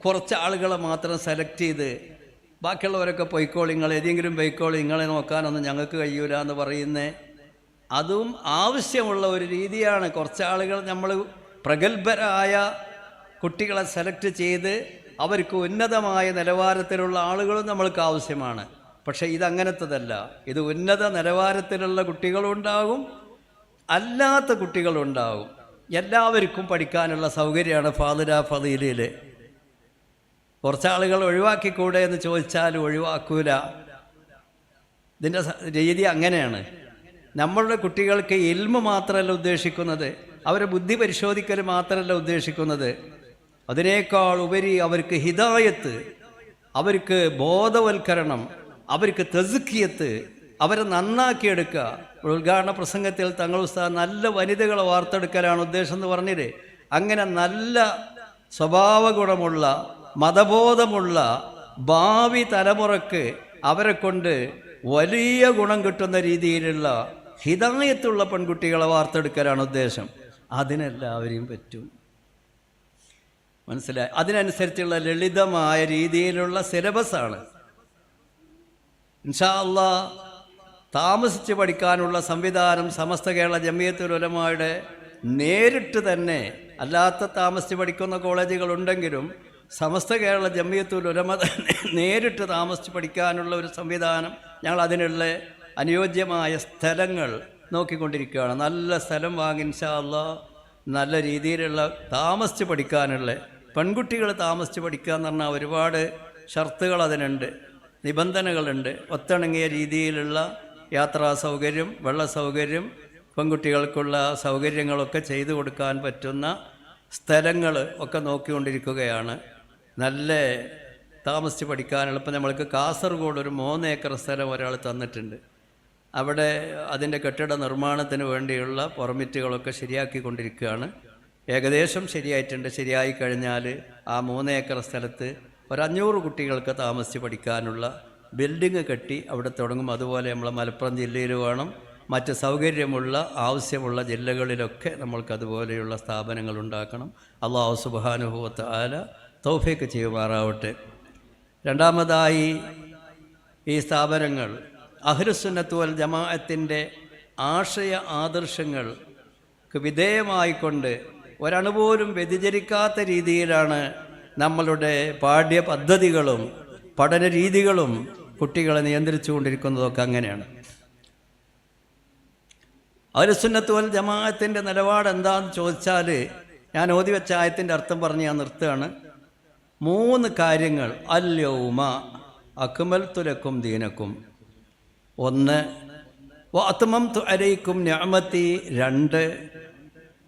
കുറച്ച് ആളുകളെ മാത്രം സെലക്ട് ചെയ്ത് ബാക്കിയുള്ളവരൊക്കെ പൊയ്ക്കോളി, നിങ്ങൾ ഏതെങ്കിലും പൊയ്ക്കോളി, നിങ്ങളെ നോക്കാനൊന്നും ഞങ്ങൾക്ക് കഴിയൂല എന്ന് പറയുന്നേ, അതും ആവശ്യമുള്ള ഒരു രീതിയാണ്. കുറച്ച് ആളുകൾ, നമ്മൾ പ്രഗത്ഭരായ കുട്ടികളെ സെലക്ട് ചെയ്ത് അവർക്ക് ഉന്നതമായ നിലവാരത്തിലുള്ള ആളുകളും നമ്മൾക്ക് ആവശ്യമാണ്. പക്ഷേ ഇതങ്ങനത്തതല്ല. ഇത് ഉന്നത നിലവാരത്തിലുള്ള കുട്ടികളുണ്ടാകും, അല്ലാത്ത കുട്ടികളുണ്ടാകും. എല്ലാവർക്കും പഠിക്കാനുള്ള സൗകര്യമാണ് ഫദീലയിൽ. കുറച്ചാളുകൾ ഒഴിവാക്കിക്കൂടെ എന്ന് ചോദിച്ചാൽ ഒഴിവാക്കൂല. ഇതിൻ്റെ രീതി അങ്ങനെയാണ്. നമ്മളുടെ കുട്ടികൾക്ക് ഇൽമ് മാത്രമല്ല ഉദ്ദേശിക്കുന്നത്, അവരെ ബുദ്ധി പരിശോധിക്കൽ മാത്രമല്ല ഉദ്ദേശിക്കുന്നത്, അതിനേക്കാൾ ഉപരി അവർക്ക് ഹിദായത്ത്, അവർക്ക് ബോധവൽക്കരണം, അവർക്ക് തസ്കിയത്ത്, അവരെ നന്നാക്കിയെടുക്കുക. ഉദ്ഘാടന പ്രസംഗത്തിൽ തങ്ങൾ ഉസ്താദ് നല്ല വനിതകളെ വാർത്തെടുക്കലാണ് ഉദ്ദേശം എന്ന് പറഞ്ഞില്ലേ. അങ്ങനെ നല്ല സ്വഭാവ ഗുണമുള്ള, മതബോധമുള്ള ഭാവി തലമുറക്ക് അവരെ കൊണ്ട് വലിയ ഗുണം കിട്ടുന്ന രീതിയിലുള്ള ഹിദായത്തുള്ള പെൺകുട്ടികളെ വാർത്തെടുക്കലാണ് ഉദ്ദേശം. അതിനെല്ലാവരെയും പറ്റും, മനസ്സിലായി. അതിനനുസരിച്ചുള്ള ലളിതമായ രീതിയിലുള്ള സിലബസാണ്. ഇൻഷാ അല്ലാഹ് താമസിച്ച് പഠിക്കാനുള്ള സംവിധാനം സമസ്ത കേരള ജമിയത്തുൽ ഉലമായുടെ നേരിട്ട് തന്നെ, അല്ലാത്ത താമസിച്ച് പഠിക്കുന്ന കോളേജുകളുണ്ടെങ്കിലും സമസ്ത കേരള ജംഇയ്യത്തുൽ ഉലമ നേരിട്ട് താമസിച്ച് പഠിക്കാനുള്ള ഒരു സംവിധാനം, ഞങ്ങൾ അതിനുള്ള അനുയോജ്യമായ സ്ഥലങ്ങൾ നോക്കിക്കൊണ്ടിരിക്കുകയാണ്. നല്ല സ്ഥലം വാങ്ങി ഇൻഷാ അല്ലാഹ് നല്ല രീതിയിലുള്ള താമസിച്ച് പഠിക്കാനുള്ള, പെൺകുട്ടികൾ താമസിച്ച് പഠിക്കുക എന്ന് പറഞ്ഞാൽ ഒരുപാട് ഷർത്തുകൾ അതിനുണ്ട്, നിബന്ധനകളുണ്ട്. ഒത്തിണങ്ങിയ രീതിയിലുള്ള യാത്രാ സൗകര്യം, വെള്ള സൗകര്യം, പെൺകുട്ടികൾക്കുള്ള സൗകര്യങ്ങളൊക്കെ ചെയ്തു കൊടുക്കാൻ പറ്റുന്ന സ്ഥലങ്ങൾ ഒക്കെ നോക്കിക്കൊണ്ടിരിക്കുകയാണ്. നല്ല താമസിച്ച് പഠിക്കാനുള്ള, ഇപ്പം നമ്മൾക്ക് കാസർഗോഡ് ഒരു 3 ഏക്കർ സ്ഥലം ഒരാൾ തന്നിട്ടുണ്ട്. അവിടെ അതിൻ്റെ കെട്ടിട നിർമ്മാണത്തിന് വേണ്ടിയുള്ള പെർമിറ്റുകളൊക്കെ ശരിയാക്കിക്കൊണ്ടിരിക്കുകയാണ്. ഏകദേശം ശരിയായിട്ടുണ്ട്. ശരിയായി കഴിഞ്ഞാൽ ആ 3 ഏക്കർ സ്ഥലത്ത് ഒരു 500 കുട്ടികൾക്ക് താമസിച്ച് പഠിക്കാനുള്ള ബിൽഡിങ് കെട്ടി അവിടെ തുടങ്ങും. അതുപോലെ നമ്മളെ മലപ്പുറം ജില്ലയിൽ വേണം, മറ്റ് സൗകര്യമുള്ള ആവശ്യമുള്ള ജില്ലകളിലൊക്കെ നമ്മൾക്കതുപോലെയുള്ള സ്ഥാപനങ്ങൾ ഉണ്ടാക്കണം. അല്ലാഹു സുബ്ഹാനഹു വ തആല തൗഫീഖ് ചെയ്യുമാറാവട്ടെ. രണ്ടാമതായി, ഈ സ്ഥാപനങ്ങൾ അഹ്ലുസുന്നത്ത് വൽ ജമാഅത്തിൻ്റെ ആശയ ആദർശങ്ങൾക്ക് വിധേയമായിക്കൊണ്ട് ഒരണുപോലും വ്യതിചരിക്കാത്ത രീതിയിലാണ് നമ്മളുടെ പാഠ്യ പദ്ധതികളും പഠന രീതികളും കുട്ടികളെ നിയന്ത്രിച്ചു കൊണ്ടിരിക്കുന്നതൊക്കെ അങ്ങനെയാണ്. അഹ്ലുസുന്നത്ത് വൽ ജമാഅത്തിൻ്റെ നിലപാട് എന്താണെന്ന് ചോദിച്ചാൽ, ഞാൻ ഓതി വെച്ച ആയത്തിൻ്റെ അർത്ഥം പറഞ്ഞ് ഞാൻ നിർത്തുകയാണ്. 3 കാര്യങ്ങൾ. അൽ യൗമ അക്മൽതു ലക്കും ദീനക്കും 1, വ അത്മംതു അലൈക്കും നിഅമതി 2,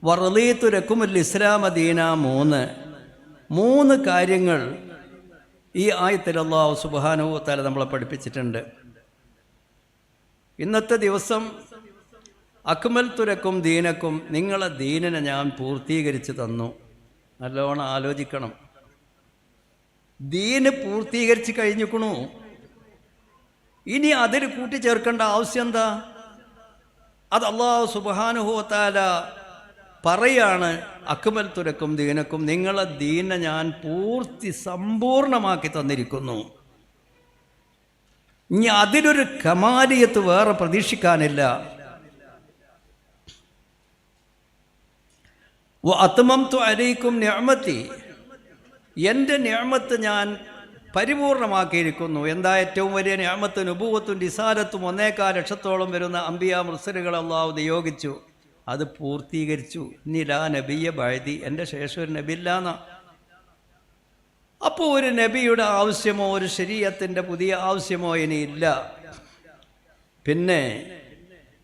വ റളീതു ലക്കുമുൽ ഇസ്ലാമ ദീന 3 കാര്യങ്ങൾ ഈ ആയത്തിൽ അല്ലാഹു സുബ്ഹാനഹു വ തആല നമ്മളെ പഠിപ്പിച്ചിട്ടുണ്ട്. ഇന്നത്തെ ദിവസം അക്മൽതു ലക്കും ദീനക്കും, നിങ്ങളെ ദീനിനെ ഞാൻ പൂർത്തീകരിച്ച് തന്നു. നല്ലോണം ആലോചിക്കണം. ദീന് പൂർത്തീകരിച്ച് കഴിഞ്ഞിക്കണു, ഇനി അതിൽ കൂട്ടിച്ചേർക്കേണ്ട ആവശ്യം എന്താ? അത് അല്ലാഹു സുബ്ഹാനഹു വ തആല പറയാണ്, അക്മൽതു ലക്കും ദീനക്കും, നിങ്ങളെ ദീനെ ഞാൻ സമ്പൂർണമാക്കി തന്നിരിക്കുന്നു. ഇനി അതിലൊരു കമാലിയത്ത് വേറെ പ്രതീക്ഷിക്കാനില്ല. വ അത്മംതു അലൈക്കും നിഅമതി, എൻ്റെ നിഅമത്ത് ഞാൻ പരിപൂർണമാക്കിയിരിക്കുന്നു. എന്താ ഏറ്റവും വലിയ നിഅമത്ത്? നുബുവത്തും റിസാലത്തും 1.25 ലക്ഷത്തോളം വരുന്ന അംബിയാ മുർസലുകൾ അല്ലാഹു നിയോഗിച്ചു, അത് പൂർത്തീകരിച്ചു. ഇനി ലാ നബിയ ബഅദി, എൻ്റെ ശേഷം ഒരു നബി ഇല്ലാന്ന. അപ്പോൾ ഒരു നബിയുടെ ആവശ്യമോ ഒരു ശരീഅത്തിൻ്റെ പുതിയ ആവശ്യമോ ഇനിയില്ല. പിന്നെ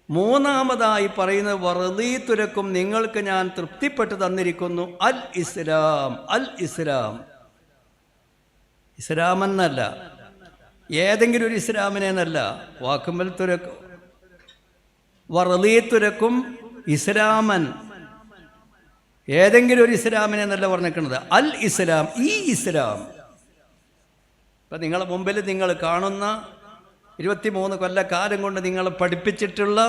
മൂന്നാമതായി പറയുന്നത് വറളീതു ലക്കും, നിങ്ങൾക്ക് ഞാൻ തൃപ്തിപ്പെട്ട് തന്നിരിക്കുന്നു അൽ ഇസ്ലാം. അൽ ഇസ്ലാം, ഇസ്ലാം എന്നല്ല, ഏതെങ്കിലും ഒരു ഇസ്ലാമിനെ എന്നല്ല. വാക്കുമൽതു ലക്കും വറളീതു ലക്കും ഇസ്ലാമൻ, ഏതെങ്കിലും ഒരു ഇസ്ലാമിനെ എന്നല്ല പറഞ്ഞിരിക്കുന്നത്. അൽ ഇസ്ലാം, ഈ ഇസ്ലാം. ഇപ്പം നിങ്ങളെ മുമ്പിൽ നിങ്ങൾ കാണുന്ന 23 കൊല്ലക്കാലം കൊണ്ട് നിങ്ങളെ പഠിപ്പിച്ചിട്ടുള്ള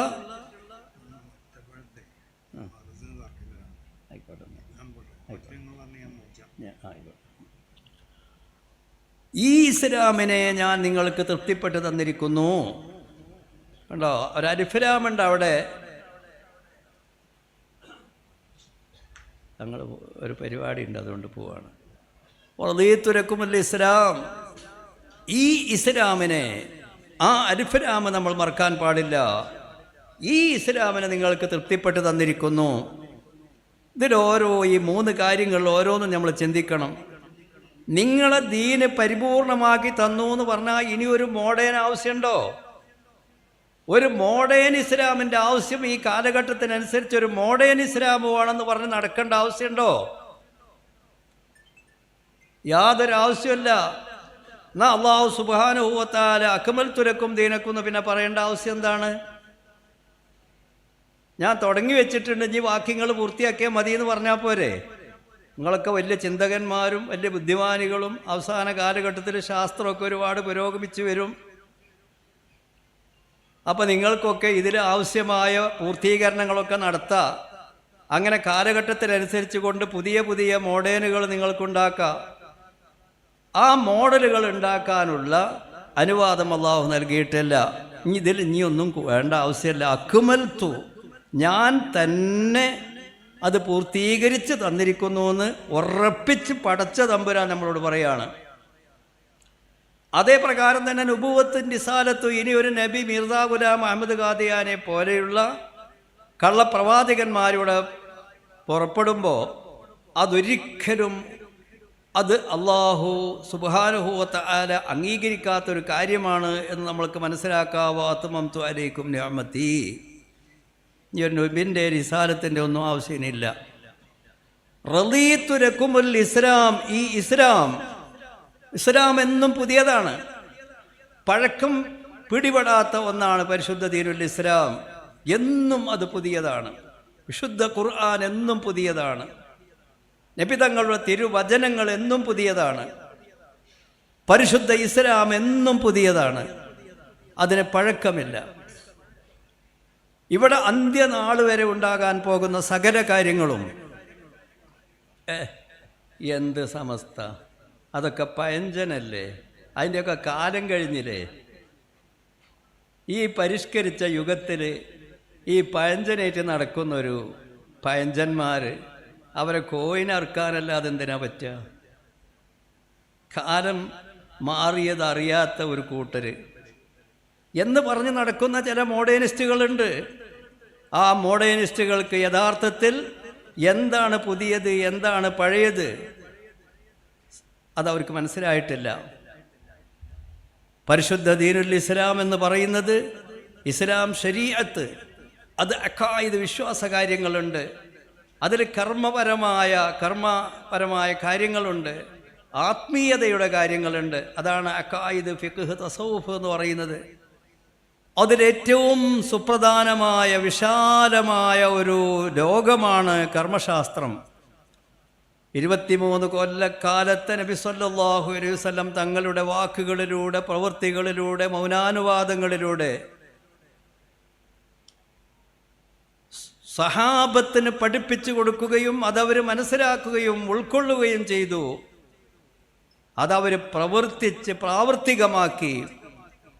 ഈ ഇസ്ലാമിനെ ഞാൻ നിങ്ങൾക്ക് തൃപ്തിപ്പെട്ട് തന്നിരിക്കുന്നു. കണ്ടോ, ഒരു അലിഫ്ലാമുണ്ട് അവിടെ. ഞങ്ങൾ ഒരു പരിപാടി ഉണ്ട്, അതുകൊണ്ട് പോവാണ്. റളീതു ലക്കുമുൽ ഇസ്ലാം, ഈ ഇസ്ലാമിനെ, ആ അലിഫ്ലാം നമ്മൾ മറക്കാൻ പാടില്ല. ഈ ഇസ്ലാമിനെ നിങ്ങൾക്ക് തൃപ്തിപ്പെട്ട് തന്നിരിക്കുന്നു. ഇതിലോരോ ഈ 3 കാര്യങ്ങളിൽ ഓരോന്നും നമ്മൾ ചിന്തിക്കണം. നിങ്ങളെ ദീന് പരിപൂർണമാക്കി തന്നു എന്ന് പറഞ്ഞാൽ ഇനി ഒരു മോഡേൺ ആവശ്യമുണ്ടോ? ഒരു മോഡേൺ ഇസ്ലാമിൻ്റെ ആവശ്യം ഈ കാലഘട്ടത്തിനനുസരിച്ച് ഒരു മോഡേൺ ഇസ്ലാം വേണമെന്ന് പറഞ്ഞ് നടക്കേണ്ട ആവശ്യമുണ്ടോ? യാതൊരു ആവശ്യമില്ല. എന്നാ അല്ലാഹു സുബ്ഹാനഹു വ തആല അക്മൽതു ലക്കും ദീനക്കും എന്ന് പിന്നെ പറയേണ്ട ആവശ്യം എന്താണ്? ഞാൻ തുടങ്ങി വെച്ചിട്ടുണ്ട്, ഇനി വാക്യങ്ങൾ പൂർത്തിയാക്കിയാൽ മതി എന്ന് പറഞ്ഞാൽ പോരെ? നിങ്ങളൊക്കെ വലിയ ചിന്തകന്മാരും വലിയ ബുദ്ധിമാനികളും അവസാന കാലഘട്ടത്തിൽ ശാസ്ത്രമൊക്കെ ഒരുപാട് പുരോഗമിച്ചു വരും. അപ്പം നിങ്ങൾക്കൊക്കെ ഇതിൽ ആവശ്യമായ പൂർത്തീകരണങ്ങളൊക്കെ നടത്താം. അങ്ങനെ കാലഘട്ടത്തിനനുസരിച്ച് കൊണ്ട് പുതിയ പുതിയ മോഡേണുകൾ നിങ്ങൾക്കുണ്ടാക്കാം. ആ മോഡലുകൾ ഉണ്ടാക്കാനുള്ള അനുവാദം അല്ലാഹു നൽകിയിട്ടില്ല. ഇതിൽ ഇനിയൊന്നും വേണ്ട ആവശ്യമില്ല. അക്മൽതു, ഞാൻ തന്നെ അത് പൂർത്തീകരിച്ച് തന്നിരിക്കുന്നു എന്ന് ഉറപ്പിച്ച് പടച്ച തമ്പുരാൻ നമ്മളോട് പറയാണ്. അതേ പ്രകാരം തന്നെ നുബുവത്തിൻ്റെ റിസാലത്തും ഇനി ഒരു നബി മിർസാ ഗുലാം അഹമ്മദ് ഖാദിയാനെ പോലെയുള്ള കള്ളപ്രവാചകന്മാരുടെ പുറപ്പെടുമ്പോൾ അതൊരിക്കലും അത് അള്ളാഹു സുബ്ഹാനഹു വ തആല അംഗീകരിക്കാത്തൊരു കാര്യമാണ് എന്ന് നമ്മൾക്ക് മനസ്സിലാക്കാവോ. അത്മംതു അലൈക്കും നിഅമതി. ഈ ഒരു നബിൻ്റെ റിസാലത്തിൻ്റെ ഒന്നും ആവശ്യമില്ല. റളീതു ലക്കുമുൽ ഇസ്ലാം. ഈ ഇസ്ലാം എന്നും പുതിയതാണ്, പഴക്കം പിടിപെടാത്ത ഒന്നാണ് പരിശുദ്ധ ദീനുൽ ഇസ്ലാം. എന്നും അത് പുതിയതാണ്. വിശുദ്ധ ഖുർആൻ എന്നും പുതിയതാണ്. നബി തങ്ങളുടെ തിരുവചനങ്ങൾ എന്നും പുതിയതാണ്. പരിശുദ്ധ ഇസ്ലാം എന്നും പുതിയതാണ്, അതിന് പഴക്കമില്ല. ഇവിടെ അന്ത്യനാൾ വരെ ഉണ്ടാകാൻ പോകുന്ന സകല കാര്യങ്ങളും എന്ത് സമസ്ത, അതൊക്കെ പഴഞ്ചനല്ലേ, അതിൻ്റെയൊക്കെ കാലം കഴിഞ്ഞില്ലേ. ഈ പരിഷ്കരിച്ച യുഗത്തിൽ ഈ പഴഞ്ചനായിട്ട് നടക്കുന്നൊരു പഴഞ്ചന്മാർ അവരെ കോയിനറക്കാനല്ലാതെ എന്തിനാ പറ്റുക? കാലം മാറിയതറിയാത്ത ഒരു കൂട്ടർ എന്ന് പറഞ്ഞ് നടക്കുന്ന ചില മോഡേണിസ്റ്റുകളുണ്ട്. ആ മോഡേണിസ്റ്റുകൾക്ക് യഥാർത്ഥത്തിൽ എന്താണ് പുതിയത്, എന്താണ് പഴയത്, അതവർക്ക് മനസ്സിലായിട്ടില്ല. പരിശുദ്ധ ദീനുൽ ഇസ്ലാം എന്ന് പറയുന്നത്, ഇസ്ലാം ശരീഅത്ത്, അത് അഖായിദ് വിശ്വാസ കാര്യങ്ങളുണ്ട്, അതിൽ കർമ്മപരമായ കാര്യങ്ങളുണ്ട്, ആത്മീയതയുടെ കാര്യങ്ങളുണ്ട്. അതാണ് അഖായിദ്, ഫിഖ്ഹ്, തസൗഫ് എന്ന് പറയുന്നത്. അതിലേറ്റവും സുപ്രധാനമായ വിശാലമായ ഒരു ലോകമാണ് കർമ്മശാസ്ത്രം. 23 കൊല്ലക്കാലത്തെ നബി സല്ലല്ലാഹു അലൈഹി വസല്ലം തങ്ങളുടെ വാക്കുകളിലൂടെ, പ്രവൃത്തികളിലൂടെ, മൗനാനുവാദങ്ങളിലൂടെ സഹാബത്തിന് പഠിപ്പിച്ചു കൊടുക്കുകയും അതവർ മനസ്സിലാക്കുകയും ഉൾക്കൊള്ളുകയും ചെയ്തു. അതവർ പ്രവർത്തിച്ച് പ്രാവർത്തികമാക്കി.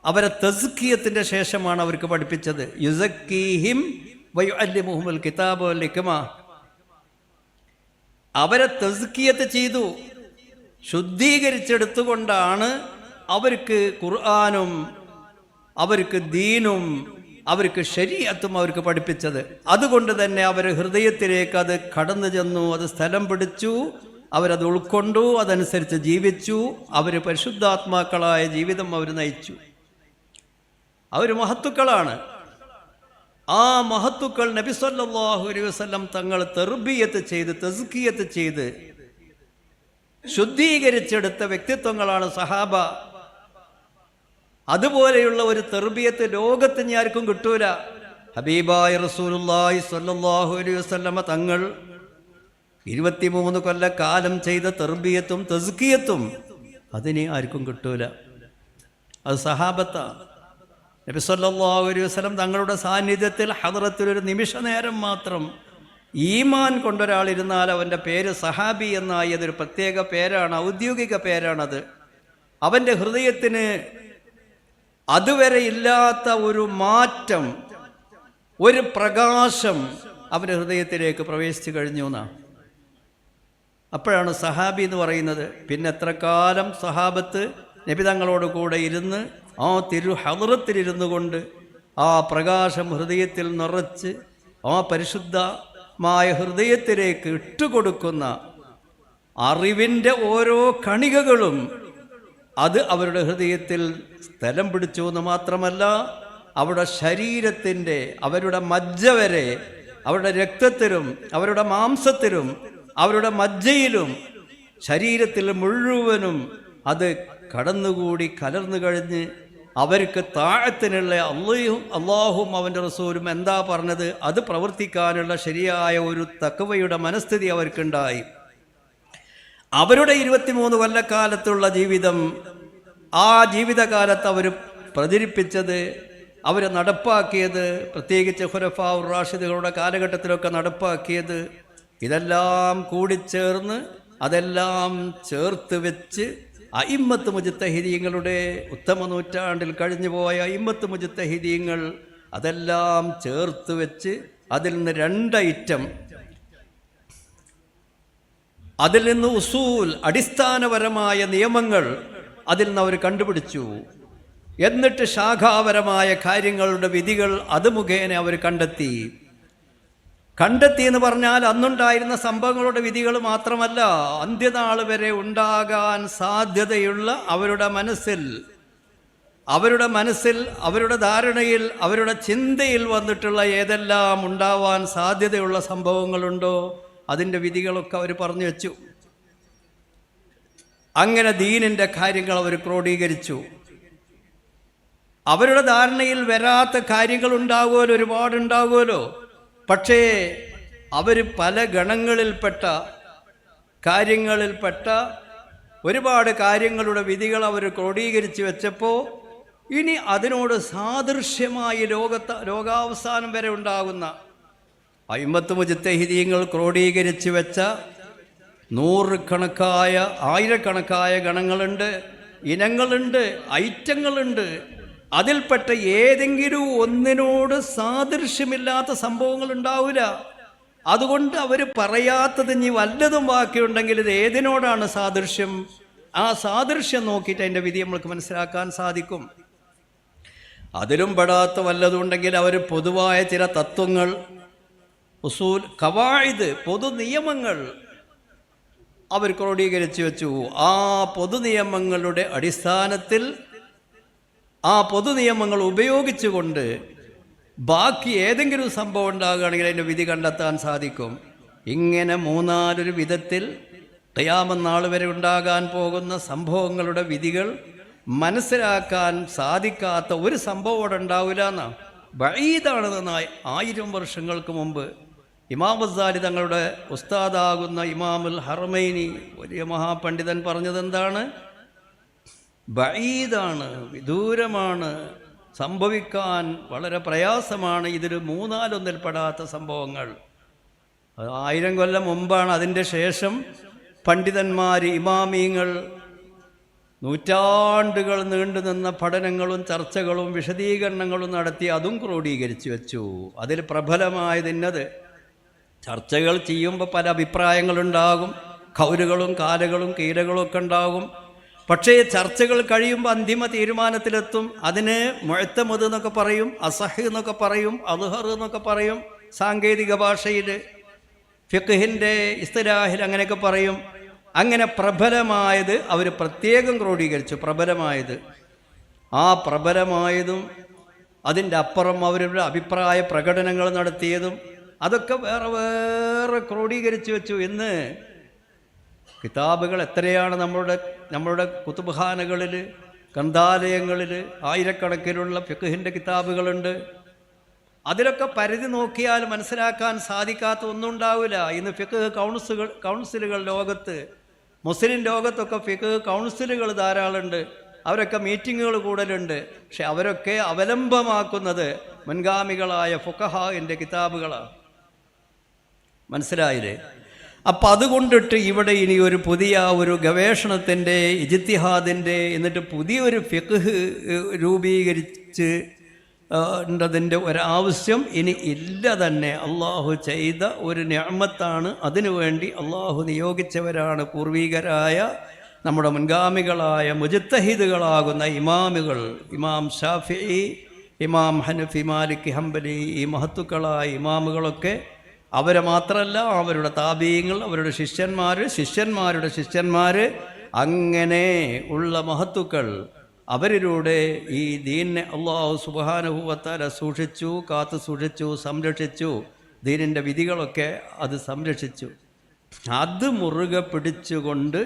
അവരെ തസ്കിയത്തിൻ്റെ ശേഷമാണ് അവർക്ക് പഠിപ്പിച്ചത്. യുസക്കീഹിം വയുഅല്ലിമുഹുൽ കിതാബ വൽ ഹിക്മ. അവരെ തസ്കിയത്ത് ചെയ്തു, ശുദ്ധീകരിച്ചെടുത്തുകൊണ്ടാണ് അവർക്ക് ഖുർആനും അവർക്ക് ദീനും അവർക്ക് ശരീഅത്തും അവർക്ക് പഠിപ്പിച്ചത്. അതുകൊണ്ട് തന്നെ അവർ ഹൃദയത്തിലേക്ക് അത് കടന്നു ചെന്നു, അത് സ്ഥലം പിടിച്ചു, അവരത് ഉൾക്കൊണ്ടു, അതനുസരിച്ച് ജീവിച്ചു. അവർ പരിശുദ്ധാത്മാക്കളായ ജീവിതം അവർ നയിച്ചു. അവർ മഹത്തുക്കളാണ്. ആ മഹത്തുക്കൾ നബി സല്ലല്ലാഹു അലൈഹി വസല്ലം തങ്ങൾ തർബിയത്ത് ചെയ്ത്, തസ്കിയത്ത് ചെയ്ത് ശുദ്ധീകരിച്ചെടുത്ത വ്യക്തിത്വങ്ങളാണ് സഹാബ. അതുപോലെയുള്ള ഒരു തർബിയത്ത് ലോകത്തിന് ആർക്കും കിട്ടൂല. ഹബീബായ റസൂലുള്ളാഹി സ്വല്ലല്ലാഹു അലൈഹി വസല്ലമ തങ്ങൾ 23 കൊല്ലക്കാലം ചെയ്ത തർബിയത്തും തസ്കിയത്തും അതിനെ ആർക്കും കിട്ടൂല. അത് സഹാബത്താ. നബി സല്ലല്ലാഹു അലൈഹി വസല്ലം തങ്ങളുടെ സാന്നിധ്യത്തിൽ ഹദ്റത്തിൽ ഒരു നിമിഷ നേരം മാത്രം ഈമാൻ കൊണ്ടൊരാളിരുന്നാൽ അവൻ്റെ പേര് സഹാബി എന്നായി. അതൊരു പ്രത്യേക പേരാണ്, ഔദ്യോഗിക പേരാണത്. അവൻ്റെ ഹൃദയത്തിന് അതുവരെ ഇല്ലാത്ത ഒരു മാറ്റം, ഒരു പ്രകാശം അവൻ്റെ ഹൃദയത്തിലേക്ക് പ്രവേശിച്ചു കഴിഞ്ഞു എന്നാണ്. അപ്പോഴാണ് സഹാബി എന്ന് പറയുന്നത്. പിന്നെ എത്ര കാലം സഹാബത്ത് നബി തങ്ങളോട് കൂടെ ഇരുന്ന് ആ ഹദ്റത്തിലിരുന്നു കൊണ്ട് ആ പ്രകാശം ഹൃദയത്തിൽ നിറച്ച് ആ പരിശുദ്ധമായ ഹൃദയത്തിലേക്ക് ഇട്ടുകൊടുക്കുന്ന അറിവിൻ്റെ ഓരോ കണികകളും അത് അവരുടെ ഹൃദയത്തിൽ സ്ഥലം പിടിച്ചു എന്ന് മാത്രമല്ല, അവരുടെ ശരീരത്തിൻ്റെ, അവരുടെ മജ്ജ വരെ, അവരുടെ രക്തത്തിലും അവരുടെ മാംസത്തിലും അവരുടെ മജ്ജയിലും ശരീരത്തിൽ മുഴുവനും അത് കടന്നുകൂടി കലർന്നു കഴിഞ്ഞ് അവർക്ക് താഴത്തിനുള്ള അള്ളാഹും അവൻ്റെ റസൂലും എന്താ പറഞ്ഞത് അത് പ്രവർത്തിക്കാനുള്ള ശരിയായ ഒരു തഖ്വയുടെ മനസ്ഥിതി അവർക്കുണ്ടായി. അവരുടെ 23 കൊല്ലക്കാലത്തുള്ള ജീവിതം, ആ ജീവിതകാലത്ത് അവർ പ്രചരിപ്പിച്ചത്, അവർ നടപ്പാക്കിയത്, പ്രത്യേകിച്ച് ഖുലഫാഉർ റാഷിദുകളുടെ കാലഘട്ടത്തിലൊക്കെ നടപ്പാക്കിയത്, ഇതെല്ലാം കൂടിച്ചേർന്ന് അതെല്ലാം ചേർത്ത് വെച്ച് അയിമ്മത്ത് മുജ്തഹിദീങ്ങളുടെ ഉത്തമ നൂറ്റാണ്ടിൽ കഴിഞ്ഞുപോയ അയിമ്മത്ത് മുജ്തഹിദീങ്ങൾ അതെല്ലാം ചേർത്ത് വെച്ച് അതിൽ നിന്ന് 2 ഐറ്റം, അതിൽ നിന്ന് ഉസൂൽ, അടിസ്ഥാനപരമായ നിയമങ്ങൾ അതിൽ നിന്ന് അവർ കണ്ടുപിടിച്ചു. എന്നിട്ട് ശാഖാപരമായ കാര്യങ്ങളുടെ വിധികൾ അത് മുഖേന അവർ കണ്ടെത്തി എന്ന് പറഞ്ഞാൽ അന്നുണ്ടായിരുന്ന സംഭവങ്ങളുടെ വിധികൾ മാത്രമല്ല, അന്ത്യനാൾ വരെ ഉണ്ടാകാൻ സാധ്യതയുള്ള അവരുടെ മനസ്സിൽ, അവരുടെ ധാരണയിൽ, അവരുടെ ചിന്തയിൽ വന്നിട്ടുള്ള ഏതെല്ലാം ഉണ്ടാവാൻ സാധ്യതയുള്ള സംഭവങ്ങളുണ്ടോ അതിൻ്റെ വിധികളൊക്കെ അവർ പറഞ്ഞു വെച്ചു. അങ്ങനെ ദീനിൻ്റെ കാര്യങ്ങൾ അവർ ക്രോഡീകരിച്ചു. അവരുടെ ധാരണയിൽ വരാത്ത കാര്യങ്ങൾ ഉണ്ടാകുമല്ലോ, ഒരുപാടുണ്ടാകുമല്ലോ. പക്ഷേ അവർ പല ഗണങ്ങളിൽപ്പെട്ട ഒരുപാട് കാര്യങ്ങളുടെ വിധികൾ അവർ ക്രോഡീകരിച്ച് വെച്ചപ്പോൾ ഇനി അതിനോട് സാദൃശ്യമായി ലോകാവസാനം വരെ ഉണ്ടാകുന്ന അയിമ്മത്ത് മുജ്തഹിദീങ്ങൾ ക്രോഡീകരിച്ച് വെച്ച ആയിരക്കണക്കായ ഗണങ്ങളുണ്ട്, ഇനങ്ങളുണ്ട്, ഐറ്റങ്ങളുണ്ട്. അതിൽപ്പെട്ട ഏതെങ്കിലും ഒന്നിനോട് സാദൃശ്യമില്ലാത്ത സംഭവങ്ങൾ ഉണ്ടാവില്ല. അതുകൊണ്ട് അവർ പറയാത്തത് ഇനി വല്ലതും ബാക്കിയുണ്ടെങ്കിൽ ഇത് ഏതിനോടാണ് സാദൃശ്യം, ആ സാദൃശ്യം നോക്കിയിട്ട് അതിൻ്റെ വിധി നമ്മൾക്ക് മനസ്സിലാക്കാൻ സാധിക്കും. അതിലും പെടാത്ത വല്ലതുണ്ടെങ്കിൽ അവർ പൊതുവായ ചില തത്വങ്ങൾ, ഉസൂൽ, ഖവായിദ്, പൊതു നിയമങ്ങൾ അവർ ക്രോഡീകരിച്ച് വെച്ചു. ആ പൊതു നിയമങ്ങളുടെ അടിസ്ഥാനത്തിൽ, ആ പൊതു നിയമങ്ങൾ ഉപയോഗിച്ചുകൊണ്ട് ബാക്കി ഏതെങ്കിലും സംഭവം ഉണ്ടാകുകയാണെങ്കിൽ അതിൻ്റെ വിധി കണ്ടെത്താൻ സാധിക്കും. ഇങ്ങനെ മൂന്നാലൊരു വിധത്തിൽ ഖിയാമത്ത് നാൾ വരെ ഉണ്ടാകാൻ പോകുന്ന സംഭവങ്ങളുടെ വിധികൾ മനസ്സിലാക്കാൻ സാധിക്കാത്ത ഒരു സംഭവം അവിടെ ഉണ്ടാവില്ല എന്നാണ്. ബഈദാണെന്ന് 1000 വർഷങ്ങൾക്ക് മുമ്പ് ഇമാം ഗസാലി തങ്ങളുടെ ഉസ്താദാകുന്ന ഇമാമുൽ ഹറമൈനി, വലിയ മഹാപണ്ഡിതൻ, പറഞ്ഞതെന്താണ്? ബഈദാണ്, വിദൂരമാണ്, സംഭവിക്കാൻ വളരെ പ്രയാസമാണ്. ഇതിൽ മൂന്നാലൊന്നിൽപ്പെടാത്ത സംഭവങ്ങൾ. 1000 കൊല്ലം മുമ്പാണ്. അതിൻ്റെ ശേഷം പണ്ഡിതന്മാർ, ഇമാമീങ്ങൾ നൂറ്റാണ്ടുകൾ നീണ്ടുനിന്ന പഠനങ്ങളും ചർച്ചകളും വിശദീകരണങ്ങളും നടത്തി അതും ക്രോഡീകരിച്ചു വെച്ചു. അതിൽ പ്രബലമായതിന്നത്, ചർച്ചകൾ ചെയ്യുമ്പോൾ പല അഭിപ്രായങ്ങളുണ്ടാകും, കൗലുകളും കാലകളും കീലകളും ഒക്കെ ഉണ്ടാകും. പക്ഷേ ചർച്ചകൾ കഴിയുമ്പോൾ അന്തിമ തീരുമാനത്തിലെത്തും. അതിന് മുഅ്തമദ് എന്നൊക്കെ പറയും, അസഹ് എന്നൊക്കെ പറയും, അദ്ഹർ എന്നൊക്കെ പറയും. സാങ്കേതിക ഭാഷയിൽ, ഫിഖ്ഹിൻ്റെ ഇസ്തിലാഹിൽ അങ്ങനെയൊക്കെ പറയും. അങ്ങനെ പ്രബലമായത് അവർ പ്രത്യേകം ക്രോഡീകരിച്ചു. ആ പ്രബലമായതും അതിൻ്റെ അപ്പുറം അവരുടെ അഭിപ്രായ പ്രകടനങ്ങൾ നടത്തിയതും അതൊക്കെ വേറെ വേറെ ക്രോഡീകരിച്ചു വെച്ചു. ഇന്ന് കിതാബുകൾ എത്രയാണ് നമ്മളുടെ കുതുബ്ഖാനകളിൽ, ഗ്രന്ഥാലയങ്ങളിൽ ആയിരക്കണക്കിനുള്ള ഫിഖ്ഹിൻ്റെ കിതാബുകളുണ്ട്. അതിലൊക്കെ പരിധി നോക്കിയാൽ മനസ്സിലാക്കാൻ സാധിക്കാത്ത ഒന്നും ഉണ്ടാവില്ല. ഇന്ന് ഫിഖ്ഹ് കൗൺസിലുകൾ ലോകത്ത്, മുസ്ലിം ലോകത്തൊക്കെ ഫിഖ്ഹ് കൗൺസിലുകൾ ധാരാളമുണ്ട്. അവരൊക്കെ മീറ്റിങ്ങുകൾ കൂടലുണ്ട്. പക്ഷെ അവരൊക്കെ അവലംബമാക്കുന്നത് മുൻഗാമികളായ ഫുഖഹാഇൻ്റെ കിതാബുകളാണ്. മനസ്സിലായില്ലേ? അപ്പം അതുകൊണ്ടിട്ട് ഇവിടെ ഇനി ഒരു പുതിയ ഒരു ഗവേഷണത്തിൻ്റെ, ഇജ്തിഹാദിൻ്റെ, എന്നിട്ട് പുതിയൊരു ഫിഖ്ഹ് രൂപീകരിച്ച് ണ്ടതിൻ്റെ ഒരാവശ്യം ഇനി ഇല്ല തന്നെ. അള്ളാഹു ചെയ്ത ഒരു നിഅമത്താണ്. അതിനുവേണ്ടി അള്ളാഹു നിയോഗിച്ചവരാണ് പൂർവീകരായ നമ്മുടെ മുൻഗാമികളായ മുജ്തഹിദുകളാകുന്ന ഇമാമുകൾ. ഇമാം ഷാഫിഈ, ഇമാം ഹനഫി, മാലിക്, ഹംബലി, ഈ മഹത്തുക്കളായ ഇമാമുകളൊക്കെ അവരെ മാത്രമല്ല, അവരുടെ താബീങ്ങൾ, അവരുടെ ശിഷ്യന്മാരുടെ ശിഷ്യന്മാർ, അങ്ങനെ ഉള്ള മഹത്തുക്കൾ, അവരിലൂടെ ഈ ദീനിനെ അല്ലാഹു സുബ്ഹാനഹു വ തആല കാത്തു സൂക്ഷിച്ചു, സംരക്ഷിച്ചു. ദീനിൻ്റെ വിധികളൊക്കെ അത് സംരക്ഷിച്ചു. അത് മുറുകെ പിടിച്ചുകൊണ്ട്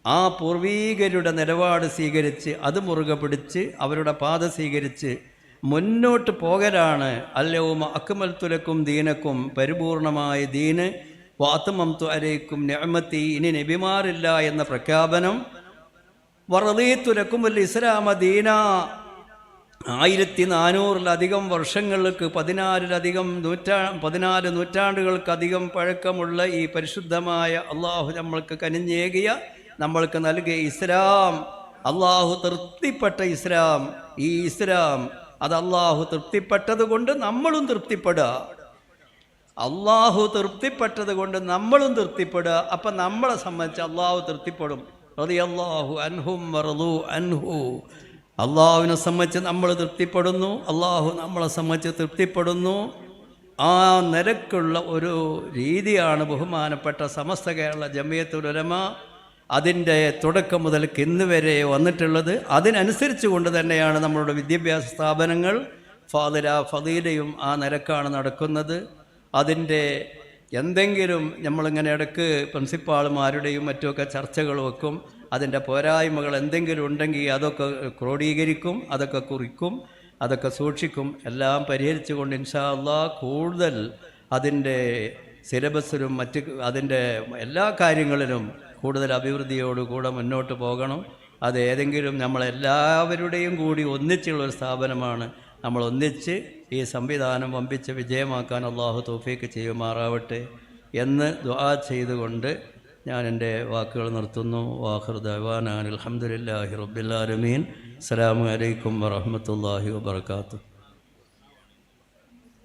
ആ പൂർവീകരുടെ നിലപാട് സ്വീകരിച്ച്, അത് മുറുകെ പിടിച്ച്, അവരുടെ പാത സ്വീകരിച്ച് മുന്നോട്ട് പോകലാണ്. അൽയൗമ അക്മൽതു ലക്കും ദീനക്കും, പരിപൂർണമായ ദീന്, വഅത്മംതു അലൈക്കും നിഅമതി, ഇനി നബിമാരില്ല എന്ന പ്രഖ്യാപനം. വറദീതു ലക്കുമുൽ ഇസ്ലാമ ദീന, 1400-ലധികം വർഷങ്ങൾക്ക്, 14 നൂറ്റാണ്ടുകൾക്കധികം പഴക്കമുള്ള ഈ പരിശുദ്ധമായ അള്ളാഹു നമ്മൾക്ക് കനിഞ്ഞേകിയ, നമ്മൾക്ക് നൽകിയ ഇസ്ലാം, അള്ളാഹു തൃപ്തിപ്പെട്ട ഇസ്ലാം, ഈ ഇസ്ലാം അത് അള്ളാഹു തൃപ്തിപ്പെട്ടത് കൊണ്ട് നമ്മളും തൃപ്തിപ്പെടുക. അള്ളാഹു തൃപ്തിപ്പെട്ടത് കൊണ്ട് നമ്മളും തൃപ്തിപ്പെടുക. അപ്പം നമ്മളെ സംബന്ധിച്ച് അള്ളാഹു തൃപ്തിപ്പെടും. റളിയല്ലാഹു അൻഹും വറളൂ അൻഹു. അള്ളാഹുവിനെ സംബന്ധിച്ച് നമ്മൾ തൃപ്തിപ്പെടുന്നു, അള്ളാഹു നമ്മളെ സംബന്ധിച്ച് തൃപ്തിപ്പെടുന്നു. ആ നിരക്കുള്ള ഒരു രീതിയാണ് ബഹുമാനപ്പെട്ട സമസ്ത കേരള ജമിയത്തുൽ ഉലമ അതിൻ്റെ തുടക്കം മുതൽക്ക് ഇന്ന് വരെ വന്നിട്ടുള്ളത്. അതിനനുസരിച്ച് കൊണ്ട് തന്നെയാണ് നമ്മളുടെ വിദ്യാഭ്യാസ സ്ഥാപനങ്ങൾ ഫളീലയും ആ നിരക്കാണ് നടക്കുന്നത്. അതിൻ്റെ എന്തെങ്കിലും നമ്മളിങ്ങനെ ഇടയ്ക്ക് പ്രിൻസിപ്പാളുമാരുടെയും മറ്റുമൊക്കെ ചർച്ചകൾ വെക്കും. അതിൻ്റെ പോരായ്മകൾ എന്തെങ്കിലും ഉണ്ടെങ്കിൽ അതൊക്കെ ക്രോഡീകരിക്കും, അതൊക്കെ കുറിക്കും, അതൊക്കെ സൂക്ഷിക്കും. എല്ലാം പരിഹരിച്ചുകൊണ്ട് ഇൻഷാ അല്ലാഹ് കൂടുതൽ അതിൻ്റെ സിലബസിലും മറ്റ് അതിൻ്റെ എല്ലാ കാര്യങ്ങളിലും കൂടുതൽ അഭിവൃദ്ധിയോടുകൂടെ മുന്നോട്ട് പോകണം. അത് ഏതെങ്കിലും നമ്മളെല്ലാവരുടെയും കൂടി ഒന്നിച്ചുള്ളൊരു സ്ഥാപനമാണ്. നമ്മൾ ഒന്നിച്ച് ഈ സംവിധാനം വമ്പിച്ച് വിജയമാക്കാൻ അള്ളാഹു തൗഫീക്ക് ചെയ്യുമാറാവട്ടെ എന്ന് ദുആ ചെയ്തുകൊണ്ട് ഞാൻ എൻ്റെ വാക്കുകൾ നിർത്തുന്നു. വാഖിറു ദഅ്വാനാ അൽഹംദുലില്ലാഹി റബ്ബിൽ ആലമീൻ. അസ്സലാമു അലൈക്കും വറഹ്മത്തുള്ളാഹി വബറകാതുഹു.